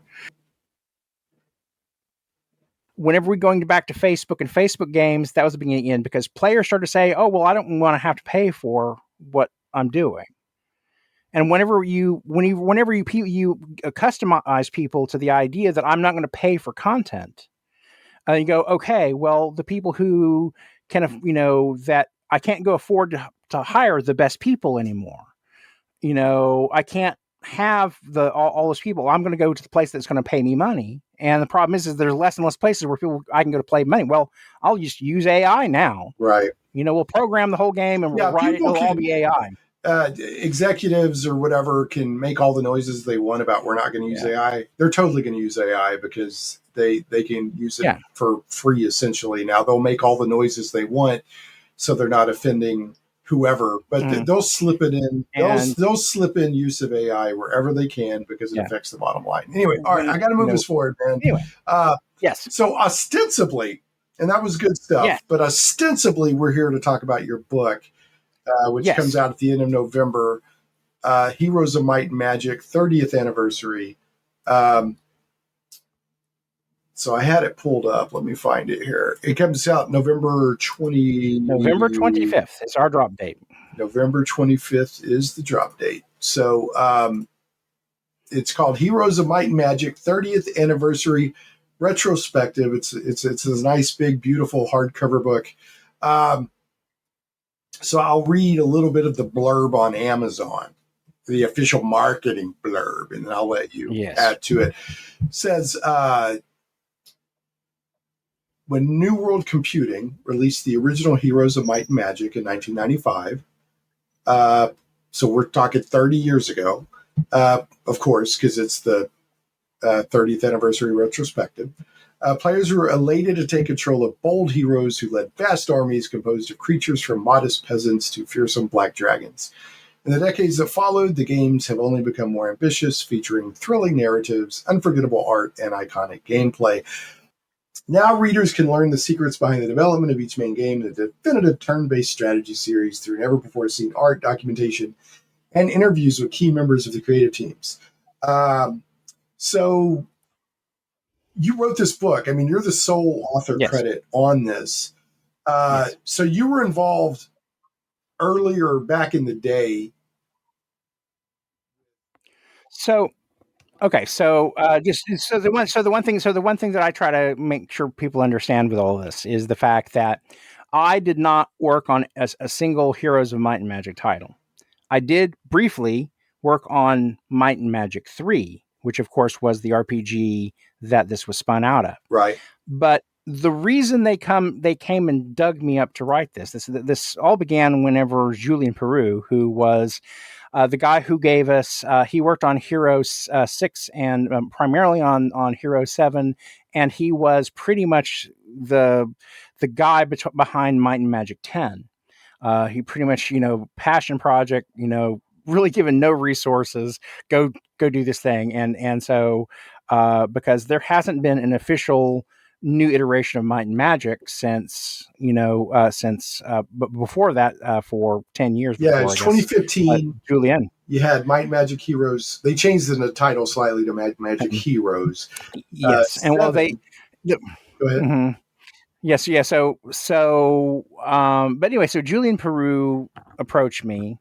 whenever we're going back to Facebook and Facebook games, that was the beginning end, because players started to say, oh, well, I don't want to have to pay for what I'm doing. And whenever you customize people to the idea that I'm not going to pay for content, you go, okay, well, the people who can, that I can't go afford to hire the best people anymore. I can't have all those people. I'm going to go to the place that's going to pay me money. And the problem is there's less and less places where I can go to play money. Well, I'll just use AI now. Right. We'll program the whole game and we'll write it. It'll all be AI. Executives or whatever can make all the noises they want about we're not going to use AI. They're totally going to use AI because they can use it for free, essentially. Now they'll make all the noises they want, so they're not offending whoever, but they'll slip it in. They'll slip in use of AI wherever they can because it affects the bottom line. Anyway, all right, I got to move this forward, man. Anyway, yes. So ostensibly, and that was good stuff, but ostensibly we're here to talk about your book, which comes out at the end of November, Heroes of Might and Magic, 30th anniversary. So I had it pulled up. Let me find it here. It comes out November 25th is our drop date. November 25th is the drop date. So it's called Heroes of Might and Magic, 30th anniversary retrospective. It's a nice, big, beautiful hardcover book. So I'll read a little bit of the blurb on Amazon, the official marketing blurb, and then I'll let you add to it. It says, when New World Computing released the original Heroes of Might and Magic in 1995, so we're talking 30 years ago, of course, because it's the 30th anniversary retrospective, players were elated to take control of bold heroes who led vast armies composed of creatures from modest peasants to fearsome black dragons. In the decades that followed, the games have only become more ambitious, featuring thrilling narratives, unforgettable art, and iconic gameplay. Now readers can learn the secrets behind the development of each main game in a definitive turn-based strategy series through never-before-seen art, documentation, and interviews with key members of the creative teams. So you wrote this book. I mean, you're the sole author credit on this. So you were involved earlier back in the day. So, okay. So the one thing that I try to make sure people understand with all of this is the fact that I did not work on a single Heroes of Might and Magic title. I did briefly work on Might and Magic 3, which of course was the RPG that this was spun out of. Right. But the reason they came and dug me up to write this all began whenever Julien Peru, who was the guy who gave us, he worked on Heroes 6 and primarily on Hero 7, and he was pretty much the guy behind Might and Magic 10. He pretty much, passion project, really given no resources, go do this thing. And so, because there hasn't been an official new iteration of Might and Magic since but before that, for 10 years. Yeah, it's 2015. Julien. You had Might and Magic Heroes. They changed the title slightly to Might and Magic Heroes. Yes. And while they... Go ahead. Mm-hmm. Yes. Yeah. So, but anyway, so Julien Peru approached me,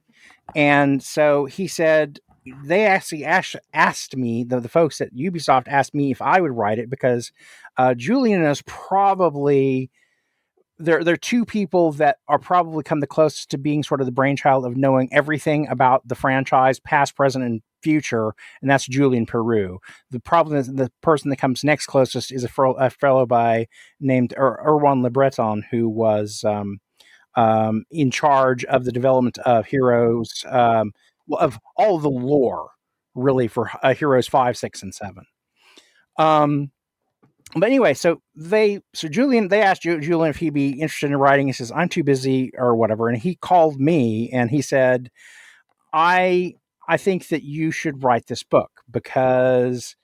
and so he said they actually asked me, the folks at Ubisoft asked me if I would write it because Julien is probably there are two people that are probably come the closest to being sort of the brainchild of knowing everything about the franchise, past, present, and future, and that's Julien Peru. The problem is the person that comes next closest is a fellow named Erwan Le Breton, who was in charge of the development of Heroes, of all the lore, really, for Heroes 5, 6, and 7. But anyway, so Julien, they asked Julien if he'd be interested in writing. He says, I'm too busy or whatever. And he called me and he said, I think that you should write this book because,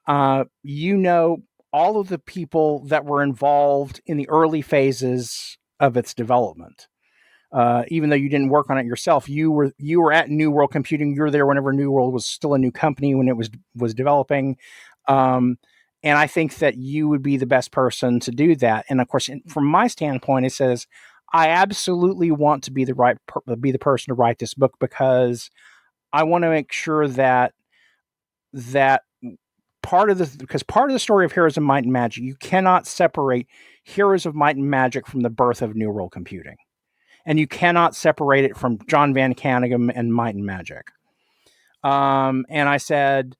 all of the people that were involved in the early phases of its development. Even though you didn't work on it yourself, you were at New World Computing. You were there whenever New World was still a new company when it was developing. And I think that you would be the best person to do that. And of course, from my standpoint, it says, I absolutely want to be be the person to write this book, because I want to make sure that part of the story of Heroes of Might and Magic, you cannot separate Heroes of Might and Magic from the birth of New World Computing, and you cannot separate it from John Van Caneghem and Might and Magic. And I said,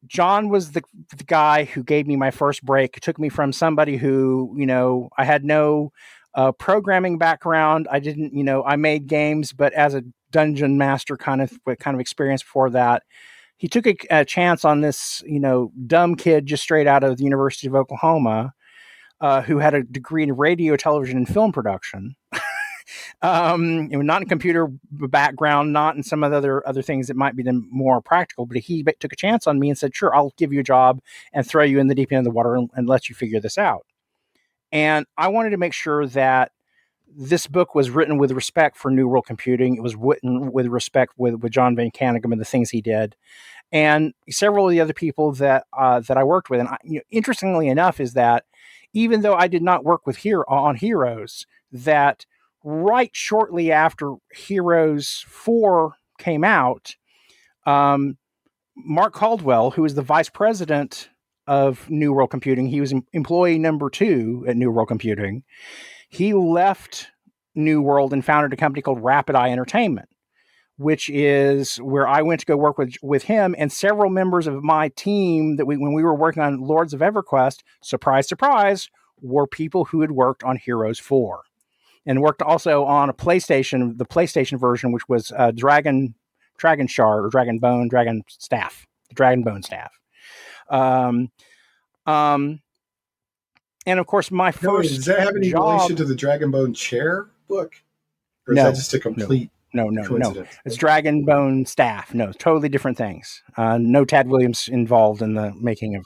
John was the guy who gave me my first break. It took me from somebody who, I had no programming background. I didn't, I made games, but as a dungeon master kind of experience before that. He took a chance on this, dumb kid just straight out of the University of Oklahoma, who had a degree in radio, television, and film production. Not in computer background, not in some of the other things that might be more practical, but he took a chance on me and said, sure, I'll give you a job and throw you in the deep end of the water and let you figure this out. And I wanted to make sure that this book was written with respect for New World Computing. It was written with respect with John Van Caneghem and the things he did, and several of the other people that I worked with. And interestingly enough, is that even though I did not work with on Heroes, that right shortly after Heroes 4 came out, Mark Caldwell, who is the vice president of New World Computing, he was employee number 2 at New World Computing. He left New World and founded a company called Rapid Eye Entertainment, which is where I went to go work with him and several members of my team that when we were working on Lords of EverQuest, surprise, surprise, were people who had worked on Heroes 4 and worked also on the PlayStation version, which was Dragon Shard or Dragon Bone, Dragon Staff, the Dragon Bone Staff. And of course, my first does that have any relation to the Dragonbone Chair book? Or is that just a complete coincidence? It's Dragonbone Staff. No, totally different things. No Tad Williams involved in the making of,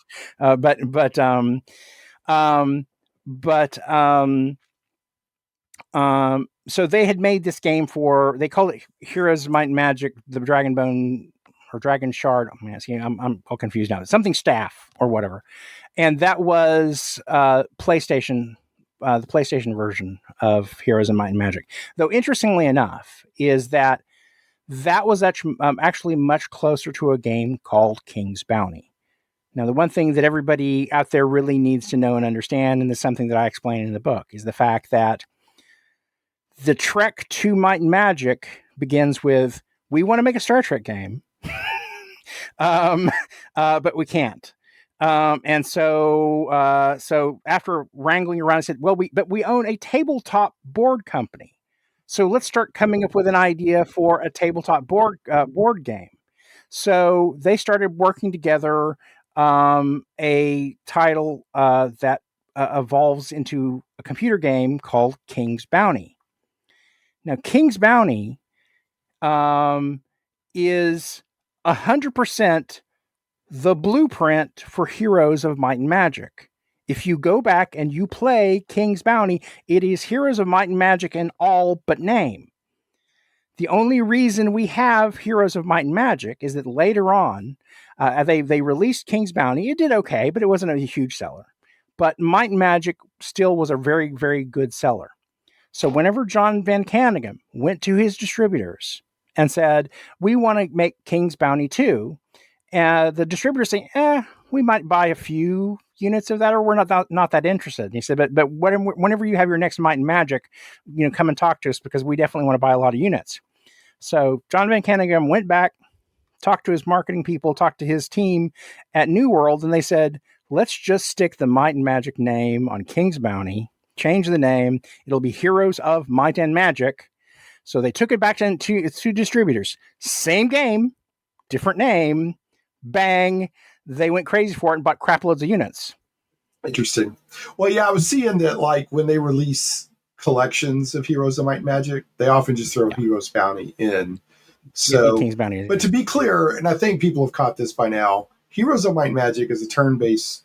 so they had made this game they called it Heroes of Might and Magic, the Dragonbone or Dragon Shard. I'm all confused now. Something Staff or whatever. And that was PlayStation, the PlayStation version of Heroes of Might and Magic. Though interestingly enough, is that was actually much closer to a game called King's Bounty. Now, the one thing that everybody out there really needs to know and understand, and this is something that I explain in the book, is the fact that the trek to Might and Magic begins with, we want to make a Star Trek game, but we can't. And so after wrangling around, I said, well, we own a tabletop board company. So let's start coming up with an idea for a tabletop board game. So they started working together, a title that evolves into a computer game called King's Bounty. Now, King's Bounty is 100% the blueprint for Heroes of Might and Magic. If you go back and you play King's Bounty, it is Heroes of Might and Magic in all but name. The only reason we have Heroes of Might and Magic is that later on, they released King's Bounty. It did okay, but it wasn't a huge seller. But Might and Magic still was a very, very good seller. So whenever John Van Caneghem went to his distributors and said, we want to make King's Bounty 2, the distributors say, we might buy a few units of that, or we're not that interested. And he said, but whenever you have your next Might and Magic, come and talk to us, because we definitely want to buy a lot of units. So John Van Caneghem went back, talked to his marketing people, talked to his team at New World, and they said, let's just stick the Might and Magic name on King's Bounty, change the name. It'll be Heroes of Might and Magic. So they took it back to distributors. Same game, different name. Bang, they went crazy for it and bought crap loads of units. Interesting. Well, yeah, I was seeing that, like, when they release collections of Heroes of Might and Magic, they often just throw Heroes Bounty in. So, King's Bounty. But to be clear, and I think people have caught this by now, Heroes of Might and Magic is a turn-based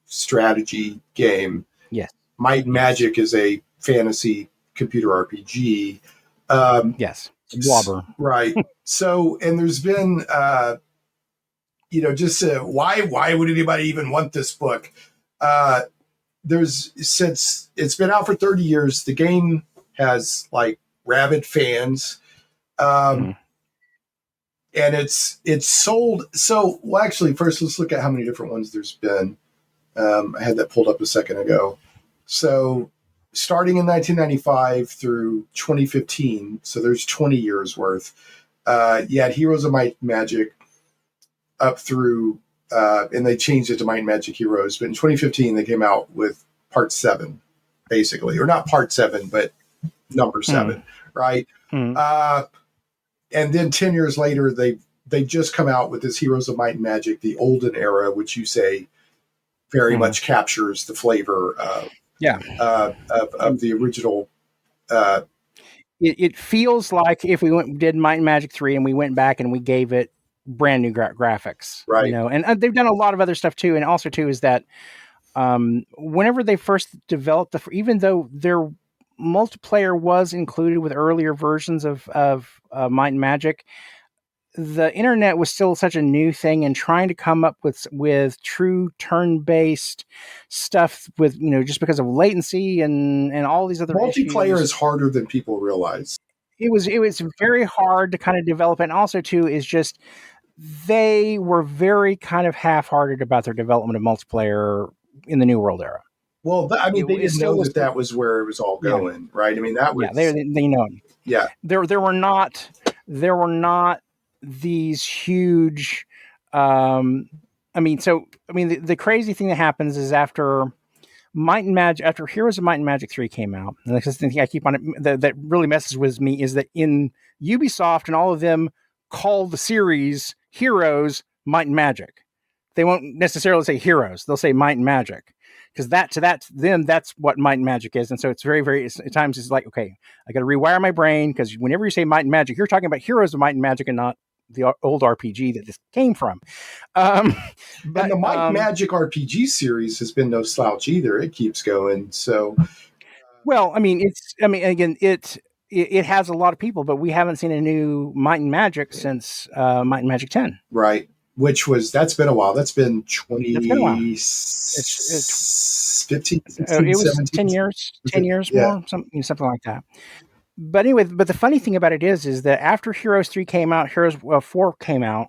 strategy game. Yes. Might and Magic is a fantasy computer RPG. Yes. Blobber. Right. So, and there's been just why would anybody even want this book? Since it's been out for 30 years, the game has like rabid fans. And it's sold. So, well, actually, first let's look at how many different ones there's been. I had that pulled up a second ago. So, starting in 1995 through 2015, so there's 20 years worth. You had Heroes of Might and Magic up through, and they changed it to Might and Magic Heroes. But in 2015, they came out with Part 7, basically, or not Part 7, but number 7, right? And then 10 years later, they just come out with this Heroes of Might and Magic, the Olden Era, which you say very much captures the flavor of the original. It feels like if we did Might and Magic 3 and we went back and we gave it brand new graphics, right? And they've done a lot of other stuff too. And also too is that whenever they first developed even though their multiplayer was included with earlier versions of Might and Magic, the internet was still such a new thing, and trying to come up with true turn-based stuff with, just because of latency and all these other multiplayer issues, is harder than people realize. It was very hard to kind of develop. And also too is just they were very kind of half-hearted about their development of multiplayer in the New World era. Well, they didn't know that was where it was all going, right? I mean, that was they know. Yeah, there were not these huge. The crazy thing that happens is after Heroes of Might and Magic 3 came out, and the thing I keep on it that really messes with me is that in Ubisoft and all of them call the series Heroes Might and Magic. They won't necessarily say Heroes; they'll say Might and Magic. Because that's what Might and Magic is. And so it's very, very, at times it's like, okay, I got to rewire my brain, because whenever you say Might and Magic, you're talking about Heroes of Might and Magic and not the old RPG that this came from. And the Might and Magic RPG series has been no slouch either. It keeps going. So, it has a lot of people, but we haven't seen a new Might and Magic since Might and Magic 10. Right. That's been a while. That's been 20. It's been a while. It's 15, 16, it was 17. 10 years more, something like that. But anyway, the funny thing about it is that after Heroes 3 came out, Heroes 4 came out,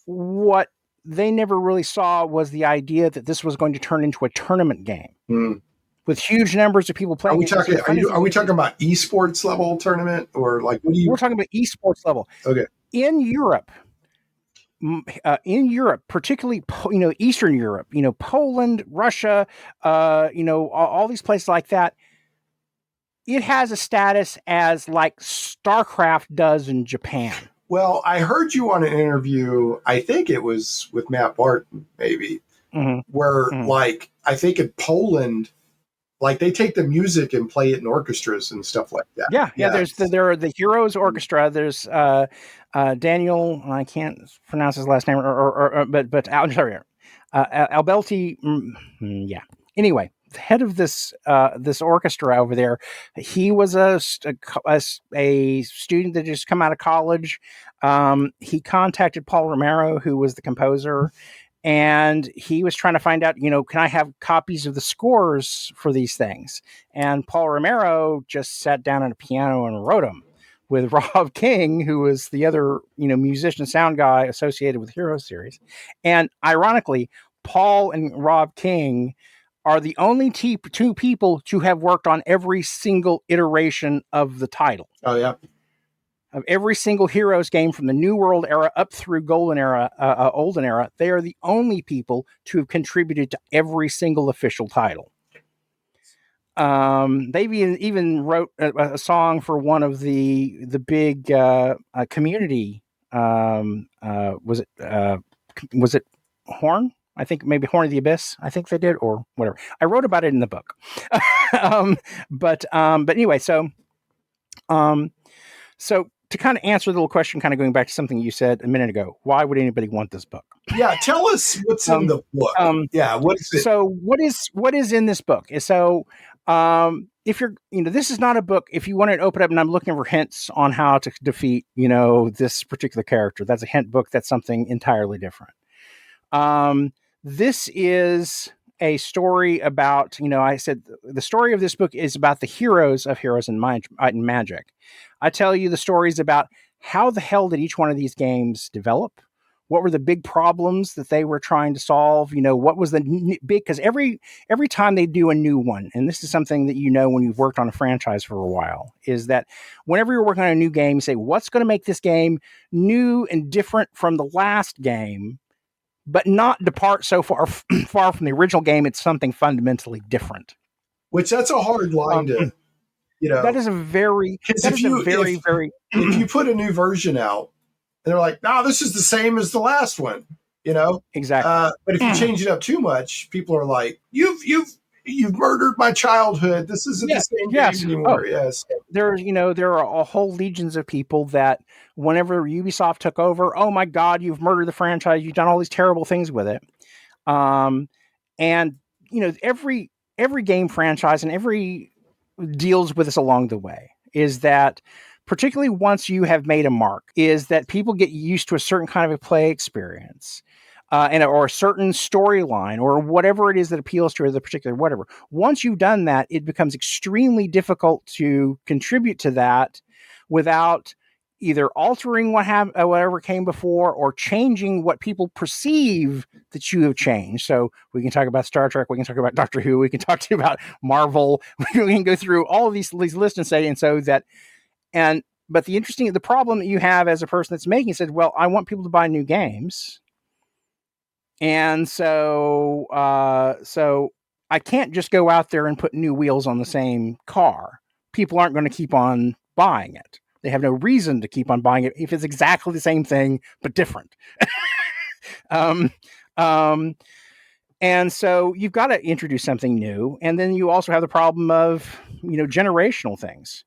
what they never really saw was the idea that this was going to turn into a tournament game with huge numbers of people playing. Are we talking about esports level tournament, or like we're talking about esports level? Okay. In Europe, particularly Eastern Europe, Poland, Russia, all these places like that, it has a status as like StarCraft does in Japan. Well, I heard you on an interview, I think it was with Matt Barton, maybe, where like, I think in Poland, like they take the music and play it in orchestras and stuff like that. Yeah. There are the Heroes Orchestra. There's Daniel, I can't pronounce his last name, but Albelti. Yeah. Anyway, the head of this orchestra over there, he was a student that just come out of college. He contacted Paul Romero, who was the composer, and he was trying to find out, can I have copies of the scores for these things? And Paul Romero just sat down at a piano and wrote them with Rob King, who was the other, musician sound guy associated with Heroes series. And ironically, Paul and Rob King are the only two people to have worked on every single iteration of the title. Oh, yeah. Of every single Heroes game from the New World era up through Olden era, they are the only people to have contributed to every single official title. They've even wrote a song for one of the big community. Was it Horn? I think maybe Horn of the Abyss. I think they did, or whatever. I wrote about it in the book. But anyway, so to kind of answer the little question, kind of going back to something you said a minute ago, why would anybody want this book? Yeah, tell us what's in the book. What is it? So what is in this book? So if you're, this is not a book. If you want to open up and I'm looking for hints on how to defeat, this particular character, that's a hint book. That's something entirely different. This is a story about, I said the story of this book is about the heroes of Heroes and Might and Magic. I tell you the stories about how the hell did each one of these games develop? What were the big problems that they were trying to solve? What was the big, because every time they do a new one, and this is something that when you've worked on a franchise for a while, is that whenever you're working on a new game, you say, what's going to make this game new and different from the last game, but not depart so far from the original game? It's something fundamentally different. Which that's a hard line to, That is a very, if you put a new version out, and they're like, no, this is the same as the last one, Exactly. But if you change it up too much, people are like, you've murdered my childhood. This isn't the same game anymore. Yes. There are a whole legions of people that whenever Ubisoft took over, oh my God, you've murdered the franchise. You've done all these terrible things with it. And every game franchise and every deals with us along the way is that, particularly once you have made a mark, is that people get used to a certain kind of a play experience, or a certain storyline, or whatever it is that appeals to the particular whatever. Once you've done that, it becomes extremely difficult to contribute to that without either altering whatever came before or changing what people perceive that you have changed. So we can talk about Star Trek, we can talk about Doctor Who, we can talk to you about Marvel, we can go through all of these lists and say, but the problem that you have as a person that's making it says, well, I want people to buy new games. And so I can't just go out there and put new wheels on the same car. People aren't going to keep on buying it. They have no reason to keep on buying it if it's exactly the same thing, but different. And so you've got to introduce something new. And then you also have the problem of, generational things.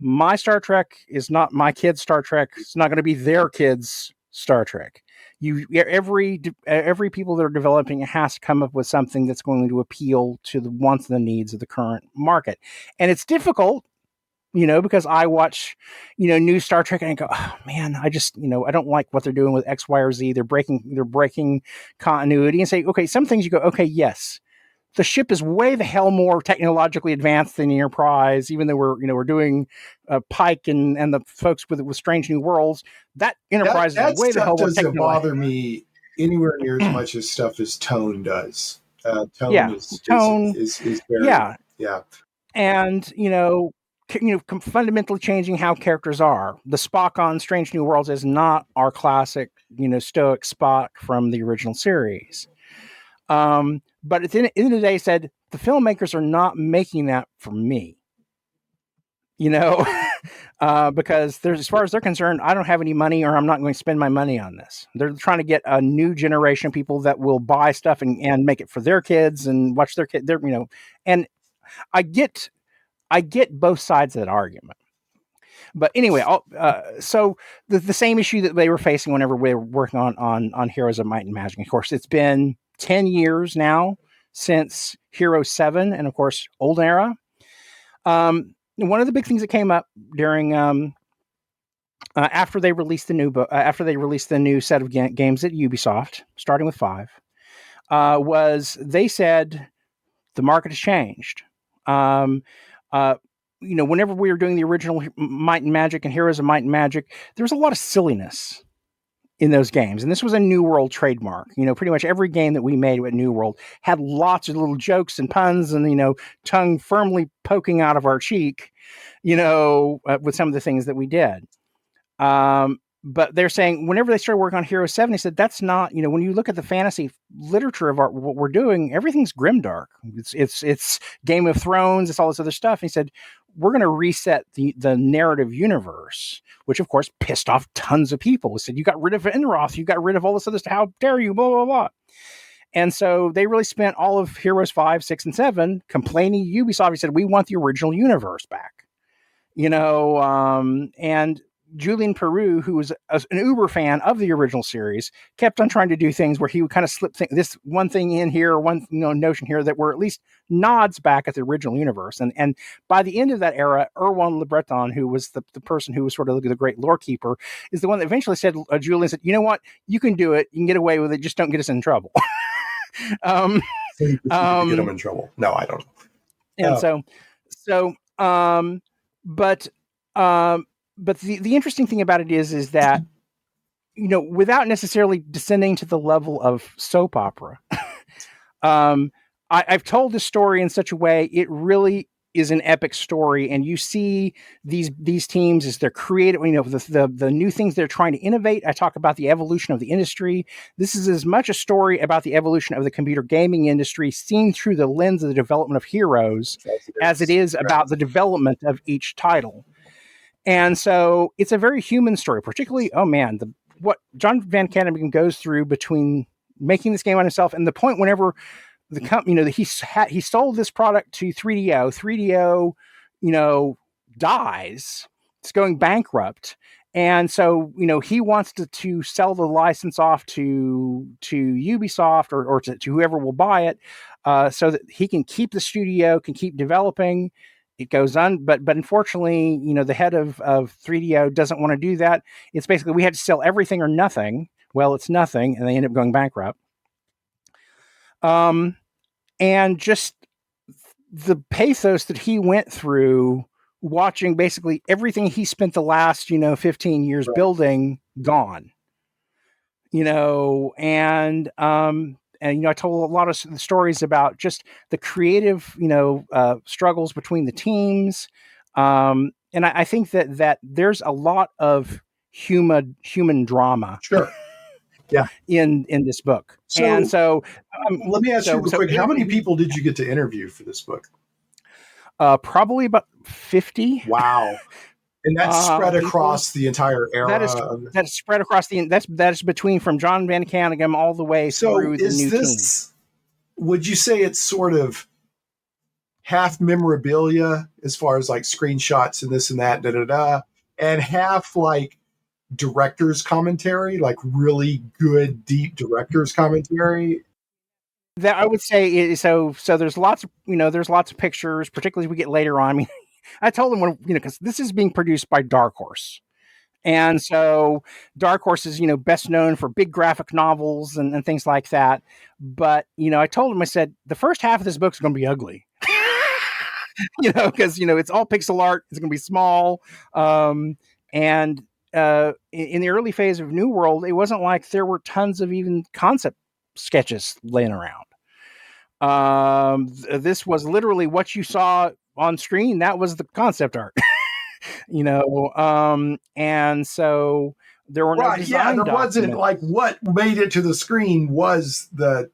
My Star Trek is not my kid's Star Trek. It's not going to be their kids' Star Trek. Every people that are developing it has to come up with something that's going to appeal to the wants and the needs of the current market. And it's difficult, because I watch, new Star Trek and I go, oh man, I just, I don't like what they're doing with X, Y, or Z. They're breaking continuity, and say, okay, some things you go, okay, yes, the ship is way the hell more technologically advanced than the Enterprise, even though we're doing Pike and the folks with Strange New Worlds. That Enterprise is way the hell more technological. That doesn't bother me anywhere near as much as stuff as Tone does. Tone is very, and fundamentally changing how characters are. The Spock on Strange New Worlds is not our classic, stoic Spock from the original series. But at the end of the day, said the filmmakers are not making that for me, because as far as they're concerned, I don't have any money, or I'm not going to spend my money on this. They're trying to get a new generation of people that will buy stuff and make it for their kids and watch their kids. And I get both sides of that argument. But anyway, so the same issue that they were facing whenever we were working on Heroes of Might and Magic. Of course, it's been 10 years now since Hero 7 and, of course, Old Era. One of the big things that came up during after they released the new set of games at Ubisoft, starting with 5, was they said the market has changed. Whenever we were doing the original Might and Magic and Heroes of Might and Magic, there was a lot of silliness in those games. And this was a New World trademark. Pretty much every game that we made with New World had lots of little jokes and puns and, tongue firmly poking out of our cheek, with some of the things that we did. But they're saying whenever they started working on Hero 7, they said, that's not, when you look at the fantasy literature of what we're doing, everything's grimdark. It's Game of Thrones. It's all this other stuff. And he said, we're going to reset the narrative universe, which of course pissed off tons of people. He said, you got rid of Enroth. You got rid of all this other stuff. How dare you, blah, blah, blah. And so they really spent all of Heroes 5, 6, and 7 complaining to Ubisoft. He said, we want the original universe back, and Julien Peru, who was an uber fan of the original series, kept on trying to do things where he would kind of slip this one thing in here, one notion here that were at least nods back at the original universe. And by the end of that era, Erwan Le Breton, who was the person who was sort of the great lore keeper, is the one that eventually said, Julien said, you know what, you can do it, you can get away with it, just don't get us in trouble. Get them in trouble. No, I don't. And but the interesting thing about it is that, without necessarily descending to the level of soap opera, I've told this story in such a way, it really is an epic story, and you see these teams as they're creative, the new things they're trying to innovate. I talk about the evolution of the industry. This is as much a story about the evolution of the computer gaming industry seen through the lens of the development of Heroes as it is about the development of each title. And so it's a very human story, particularly, what John Van Caneghem goes through between making this game on himself and the point whenever the company, he sold this product to 3DO. 3DO, dies. It's going bankrupt. And so, he wants to sell the license off to Ubisoft or to whoever will buy it, so that he can keep the studio, can keep developing. It goes on, but unfortunately, the head of 3DO doesn't want to do that. It's basically, we had to sell everything or nothing. Well, it's nothing, and they end up going bankrupt. And just the pathos that he went through, watching basically everything he spent the last, 15 years building gone. And I told a lot of stories about just the creative, struggles between the teams. And I think that there's a lot of human drama. Sure. Yeah. In this book. So let me ask you real quick, how many people did you get to interview for this book? Probably about 50. Wow. And that's spread across the entire era. That is spread across that is between from John Van Caneghem all the way through the new team. Would you say it's sort of half memorabilia as far as like screenshots and this and that, and half like director's commentary, like really good, deep director's commentary? That I would say so. There's lots of pictures, particularly as we get later on. I mean, I told them because this is being produced by Dark Horse, and so Dark Horse is best known for big graphic novels and things like that. But I told them, I said the first half of this book is going to be ugly, because it's all pixel art. It's going to be small, and in the early phase of New World, it wasn't like there were tons of even concept sketches laying around. This was literally what you saw on screen. That was the concept art, and so there were no design there wasn't like what made it to the screen was the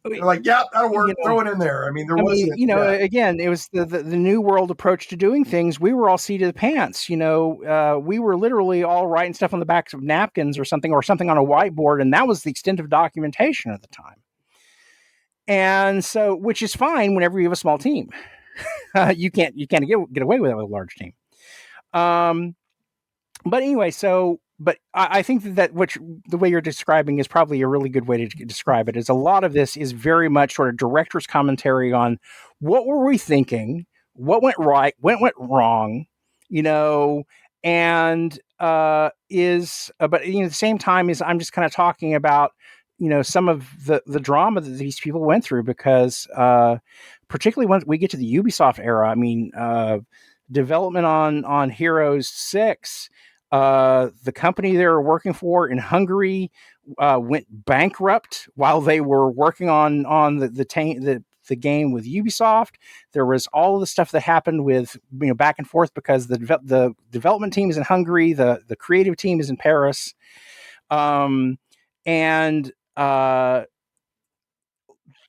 like, yeah, that'll work. Throw it in there. I mean, wasn't. Again, it was the New World approach to doing things. We were all seat of the pants. We were literally all writing stuff on the backs of napkins or something on a whiteboard, and that was the extent of documentation at the time. And so, which is fine whenever you have a small team. You can't get away with it with a large team. But anyway, but I think that the way you're describing is probably a really good way to describe it. Is a lot of this is very much sort of director's commentary on what were we thinking, what went right, what went wrong, and but at the same time is I'm just kind of talking about some of the drama that these people went through, because particularly when we get to the Ubisoft era, I mean, development on Heroes 6. The company they were working for in Hungary went bankrupt while they were working on the game with Ubisoft. There was all of the stuff that happened with back and forth because the development team is in Hungary, the creative team is in Paris, and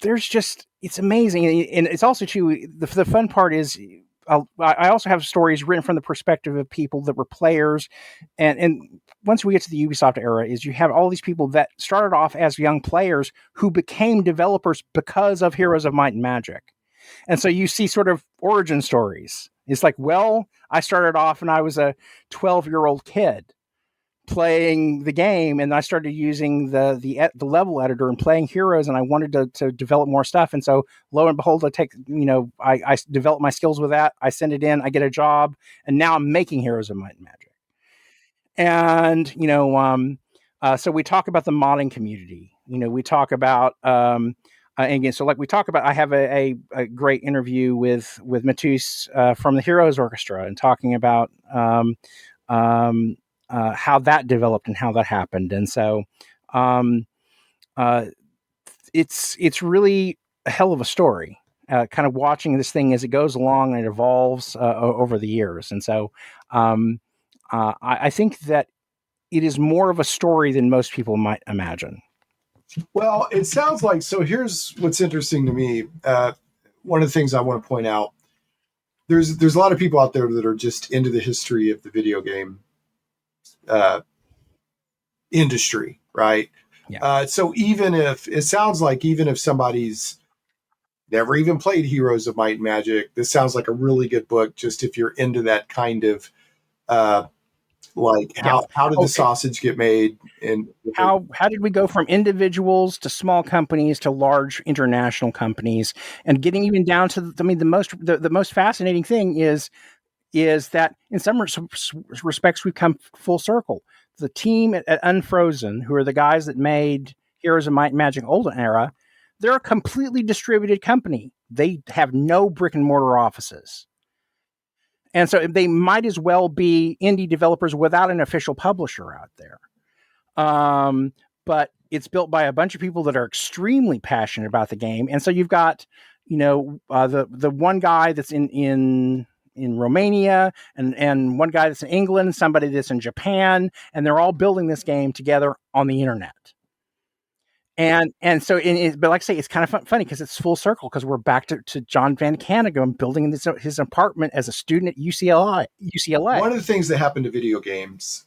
there's just, it's amazing, and it's also too the fun part is. I also have stories written from the perspective of people that were players, and once we get to the Ubisoft era, is you have all these people that started off as young players who became developers because of Heroes of Might and Magic, and so you see sort of origin stories It's like, well, I started off and I was a 12-year-old kid playing the game, and I started using the level editor and playing heroes, and I wanted to develop more stuff. And so lo and behold, I develop my skills with that. I send it in, I get a job, and now I'm making Heroes of Might and Magic. And so we talk about the modding community. We talk about and again, so like we talk about, I have a great interview with Matus from the Heroes Orchestra, and talking about how that developed and how that happened. And so it's really a hell of a story. Kind of watching this thing as it goes along and it evolves over the years. And so I think that it is more of a story than most people might imagine. Well, it sounds like, so here's what's interesting to me. One of the things I want to point out, there's a lot of people out there that are just into the history of the video game industry, right? Yeah. So even if somebody's never even played Heroes of Might and Magic, this sounds like a really good book, just if you're into that kind of how did the sausage get made, and how did we go from individuals to small companies to large international companies, and getting even down to the most fascinating thing is that in some respects we've come full circle. The team at Unfrozen, who are the guys that made Heroes of Might and Magic Olden Era, they're a completely distributed company. They have no brick and mortar offices. And so they might as well be indie developers without an official publisher out there. But it's built by a bunch of people that are extremely passionate about the game. And so you've got, the one guy that's in Romania and one guy that's in England, somebody that's in Japan, and they're all building this game together on the internet. And so, but like I say, it's kind of funny because it's full circle, because we're back to John Van Canegum building his apartment as a student at UCLA. One of the things that happened to video games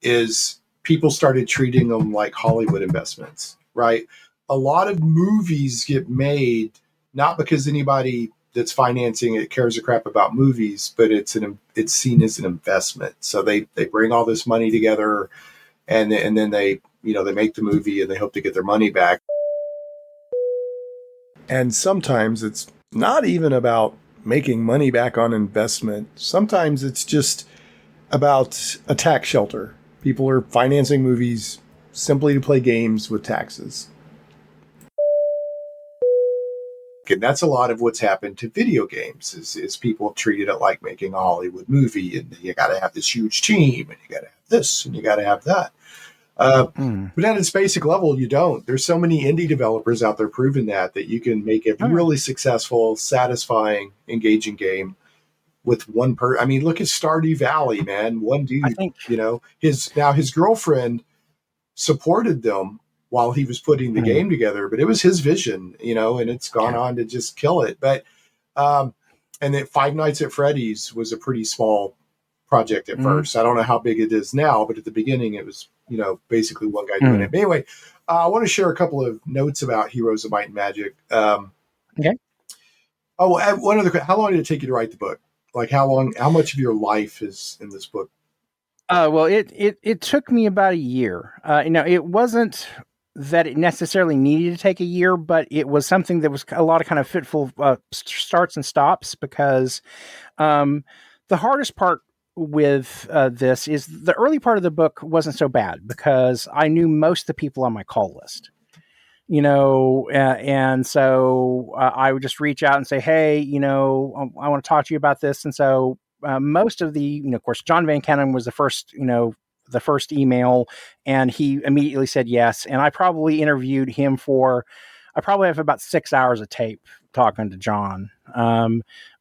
is people started treating them like Hollywood investments, right? A lot of movies get made not because anybody that's financing it cares a crap about movies, but it's seen as an investment. So they bring all this money together, and then they make the movie and they hope to get their money back. And sometimes it's not even about making money back on investment. Sometimes it's just about a tax shelter. People are financing movies simply to play games with taxes. And that's a lot of what's happened to video games is people have treated it like making a Hollywood movie, and you got to have this huge team, and you got to have this, and you got to have that. But at its basic level, you don't. There's so many indie developers out there proving that you can make a really successful, satisfying, engaging game with one person. I mean, look at Stardew Valley, man. One dude, his girlfriend supported them while he was putting the game together, but it was his vision, and it's gone on to just kill it. But, and then Five Nights at Freddy's was a pretty small project at first. I don't know how big it is now, but at the beginning it was, basically one guy doing it. But anyway, I want to share a couple of notes about Heroes of Might and Magic. Okay. Oh, one other question. How long did it take you to write the book? Like how much of your life is in this book? Well, it took me about a year. It wasn't that it necessarily needed to take a year, but it was something that was a lot of kind of fitful starts and stops, because the hardest part with this is the early part of the book wasn't so bad, because I knew most of the people on my call list, and so I would just reach out and say, hey, I want to talk to you about this. And so most of the, of course, John Van Cannon was the first email, and he immediately said yes. And I probably interviewed him I probably have about 6 hours of tape talking to John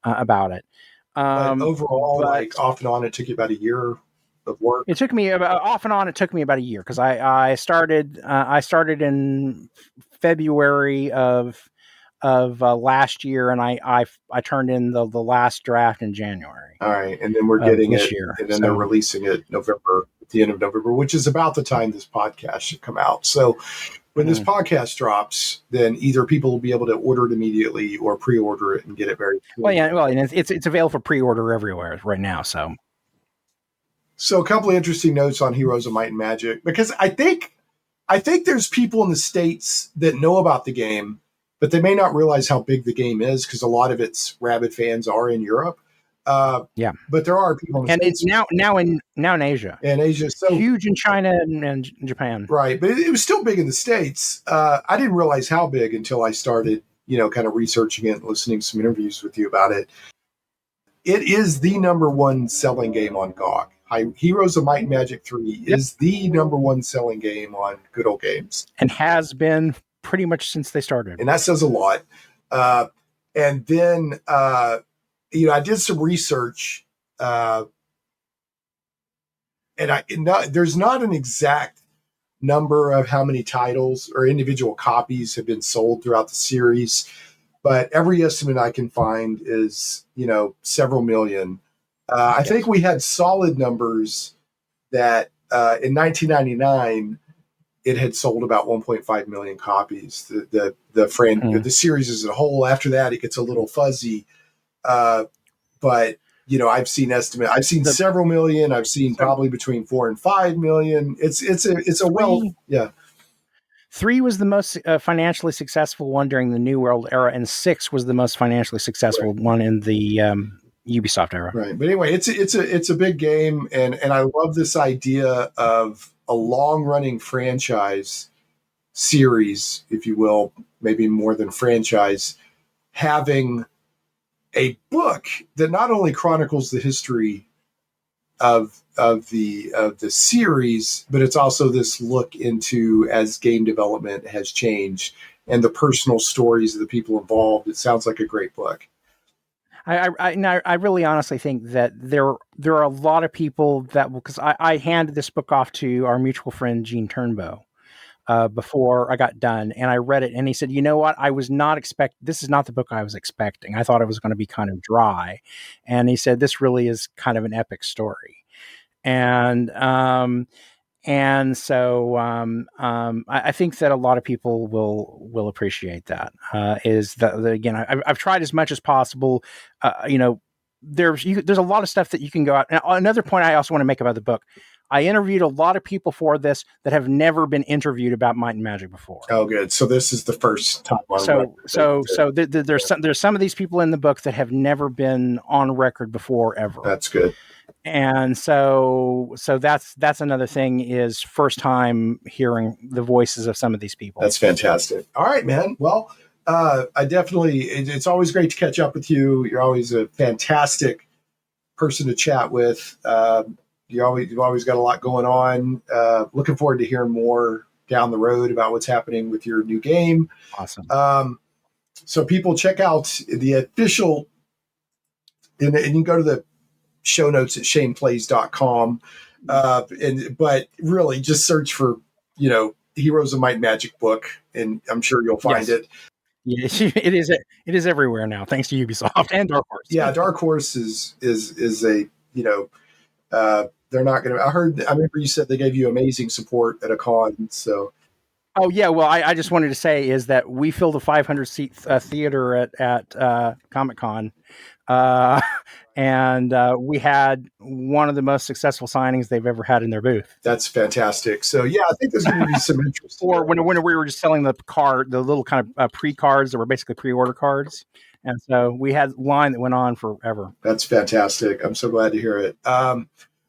about it. But overall, off and on, it took you about a year of work. It took me off and on. It took me about a year, because I started in February of last year, and I turned in the last draft in January. All right, and then we're getting this it, year, and then they're releasing it at the end of November, which is about the time this podcast should come out. So when this podcast drops, then either people will be able to order it immediately or pre-order it and get it very soon. Well, yeah, well, and it's available for pre-order everywhere right now. So a couple of interesting notes on Heroes of Might and Magic, because I think there's people in the States that know about the game, but they may not realize how big the game is because a lot of its rabid fans are in Europe. yeah, but there are people in the and States. it's now in Asia. And Asia, so huge in China and Japan. Right, but it was still big in the States. I didn't realize how big until I started, kind of researching it and listening to some interviews with you about it. It is the number one selling game on GOG. Heroes of Might and Magic 3 is the number one selling game on Good Old Games. And has been pretty much since they started. And that says a lot. And then, I did some research, and there's not an exact number of how many titles or individual copies have been sold throughout the series, but every estimate I can find is, several million. I think we had solid numbers that in 1999 it had sold about 1.5 million copies. The series as a whole. After that, it gets a little fuzzy. But I've seen several million. I've seen probably between 4 and 5 million. It's a 3 was the most financially successful one during the New World era, and 6 was the most financially successful one in the Ubisoft era. Right, but anyway, it's a big game, and I love this idea of a long running franchise series, if you will, maybe more than franchise, having a book that not only chronicles the history of the series, but it's also this look into as game development has changed and the personal stories of the people involved. It sounds like a great book. I really honestly think that there are a lot of people that will, because I handed this book off to our mutual friend Gene Turnbow before I got done, and I read it, and he said, "You know what? I was not this is not the book I was expecting. I thought it was going to be kind of dry," and he said, "This really is kind of an epic story," and so I think that a lot of people will appreciate that. Is that again? I've tried as much as possible. There's a lot of stuff that you can go out. Now, another point I also want to make about the book. I interviewed a lot of people for this that have never been interviewed about Might and Magic before. Oh, good. So this is the first time. There's some of these people in the book that have never been on record before ever. That's good. And so that's another thing, is first time hearing the voices of some of these people. That's fantastic. All right, man. Well, it's always great to catch up with you. You're always a fantastic person to chat with. You've always got a lot going on. Looking forward to hearing more down the road about what's happening with your new game. Awesome. So people check out the official, and you can go to the show notes at shaneplays.com. But really just search for, Heroes of Might and Magic book, and I'm sure you'll find it. Yeah, it is everywhere now, thanks to Ubisoft and Dark Horse. Yeah, Dark Horse is a, they're not going to. I remember you said they gave you amazing support at a con. So, oh yeah, well, I just wanted to say is that we filled a 500-seat theater at Comic-Con, and we had one of the most successful signings they've ever had in their booth. That's fantastic. So yeah, I think there's going to be some interest. Or when we were just selling the little kind of pre-cards that were basically pre-order cards. And so we had line that went on forever. That's fantastic. I'm so glad to hear it.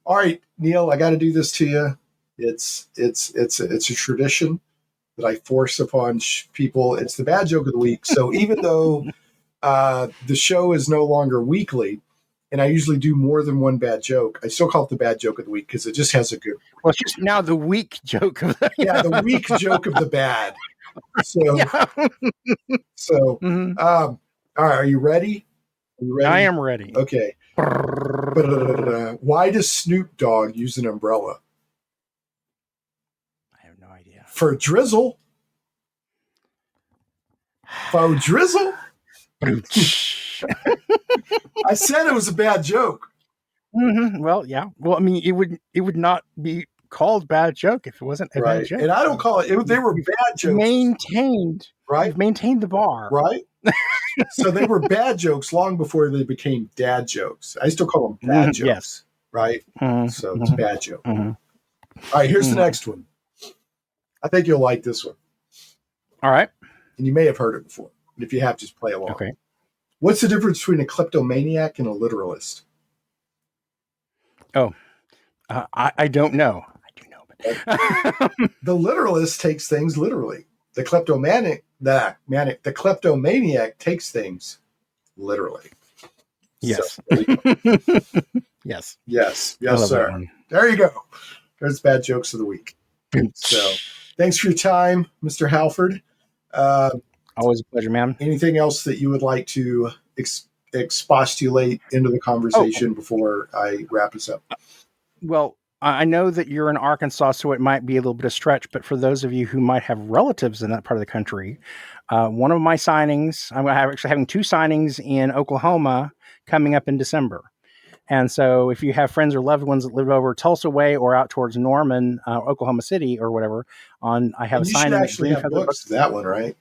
All right, Neal, I got to do this to you. It's a tradition that I force upon people. It's the bad joke of the week. So even though the show is no longer weekly, and I usually do more than one bad joke, I still call it the bad joke of the week because it just has a good. Well, it's just now the week joke of the. Yeah, the week joke of the bad. So, Mm-hmm. All right, are you ready? I am ready. Okay. Why does Snoop Dogg use an umbrella? I have no idea. For drizzle. For drizzle? I said it was a bad joke. Mm-hmm. Well, yeah. Well, I mean, it would not be called bad joke if it wasn't a bad joke. And I don't call it. They were bad jokes. You've maintained the bar. Right. So they were bad jokes long before they became dad jokes. I still call them bad jokes. Yes. Right. So it's bad joke. Mm-hmm. All right. Here's the next one. I think you'll like this one. All right. And you may have heard it before. But if you have, just play along. Okay. What's the difference between a kleptomaniac and a literalist? Oh, I don't know. I do know. But the literalist takes things literally. The kleptomaniac takes things literally. Yes. So, yes. Yes, sir. There you go. There's bad jokes of the week. So thanks for your time, Mr. Hallford. Always a pleasure, man. Anything else that you would like to expostulate into the conversation before I wrap us up? Well, I know that you're in Arkansas, so it might be a little bit of stretch, but for those of you who might have relatives in that part of the country, one of my signings, I'm actually having 2 signings in Oklahoma coming up in December. And so if you have friends or loved ones that live over Tulsa way or out towards Norman, Oklahoma City or whatever, I have a signing. You should actually have books for that one, right?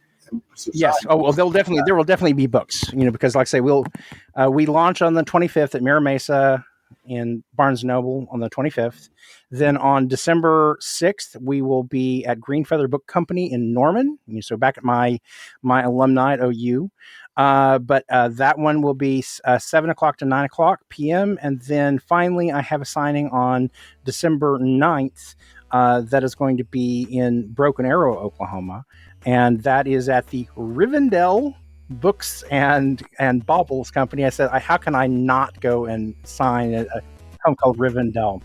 Yes. Oh, well, there will definitely be books, because like I say, we launch on the 25th at Mira Mesa in Barnes & Noble on the 25th. Then on December 6th, we will be at Green Feather Book Company in Norman. So back at my alumni at OU. But that one will be 7 o'clock to 9 o'clock p.m. And then finally, I have a signing on December 9th that is going to be in Broken Arrow, Oklahoma. And that is at the Rivendell Books and Baubles Company. I said, how can I not go and sign a home called Rivendell?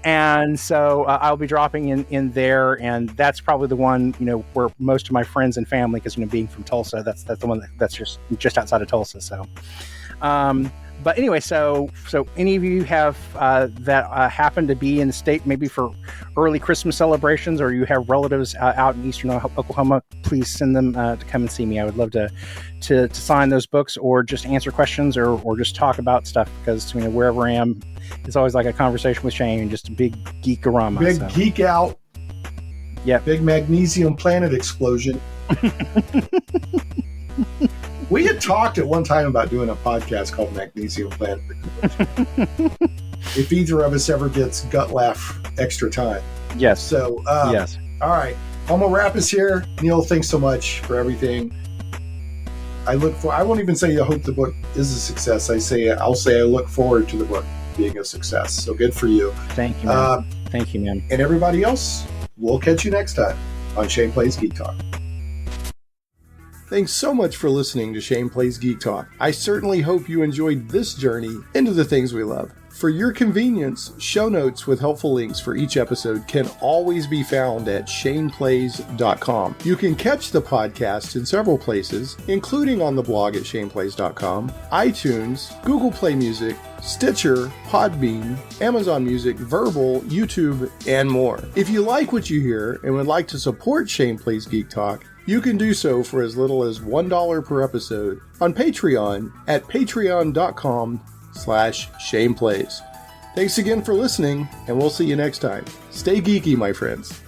And so I'll be dropping in there, and that's probably the one, where most of my friends and family, because being from Tulsa, that's the one that's just outside of Tulsa. So, but anyway, so any of you have that happen to be in the state, maybe for early Christmas celebrations, or you have relatives out in eastern Oklahoma, please send them to come and see me. I would love to sign those books, or just answer questions, or just talk about stuff, because wherever I am, it's always like a conversation with Shane, just a big geek-arama. Geek out. Yeah. Big magnesium planet explosion. We had talked at one time about doing a podcast called Magnesium Planet. If either of us ever gets gut laugh extra time. Yes. So, yes. All right. I'm going to wrap us here. Neal, thanks so much for everything. I won't even say I hope the book is a success. I'll say I look forward to the book being a success. So good for you. Thank you, man. Thank you, man. And everybody else, we'll catch you next time on Shane Plays Geek Talk. Thanks so much for listening to Shane Plays Geek Talk. I certainly hope you enjoyed this journey into the things we love. For your convenience, show notes with helpful links for each episode can always be found at shaneplays.com. You can catch the podcast in several places, including on the blog at shaneplays.com, iTunes, Google Play Music, Stitcher, Podbean, Amazon Music, Verbal, YouTube, and more. If you like what you hear and would like to support Shane Plays Geek Talk, you can do so for as little as $1 per episode on Patreon at patreon.com/ShanePlays. Thanks again for listening, and we'll see you next time. Stay geeky, my friends.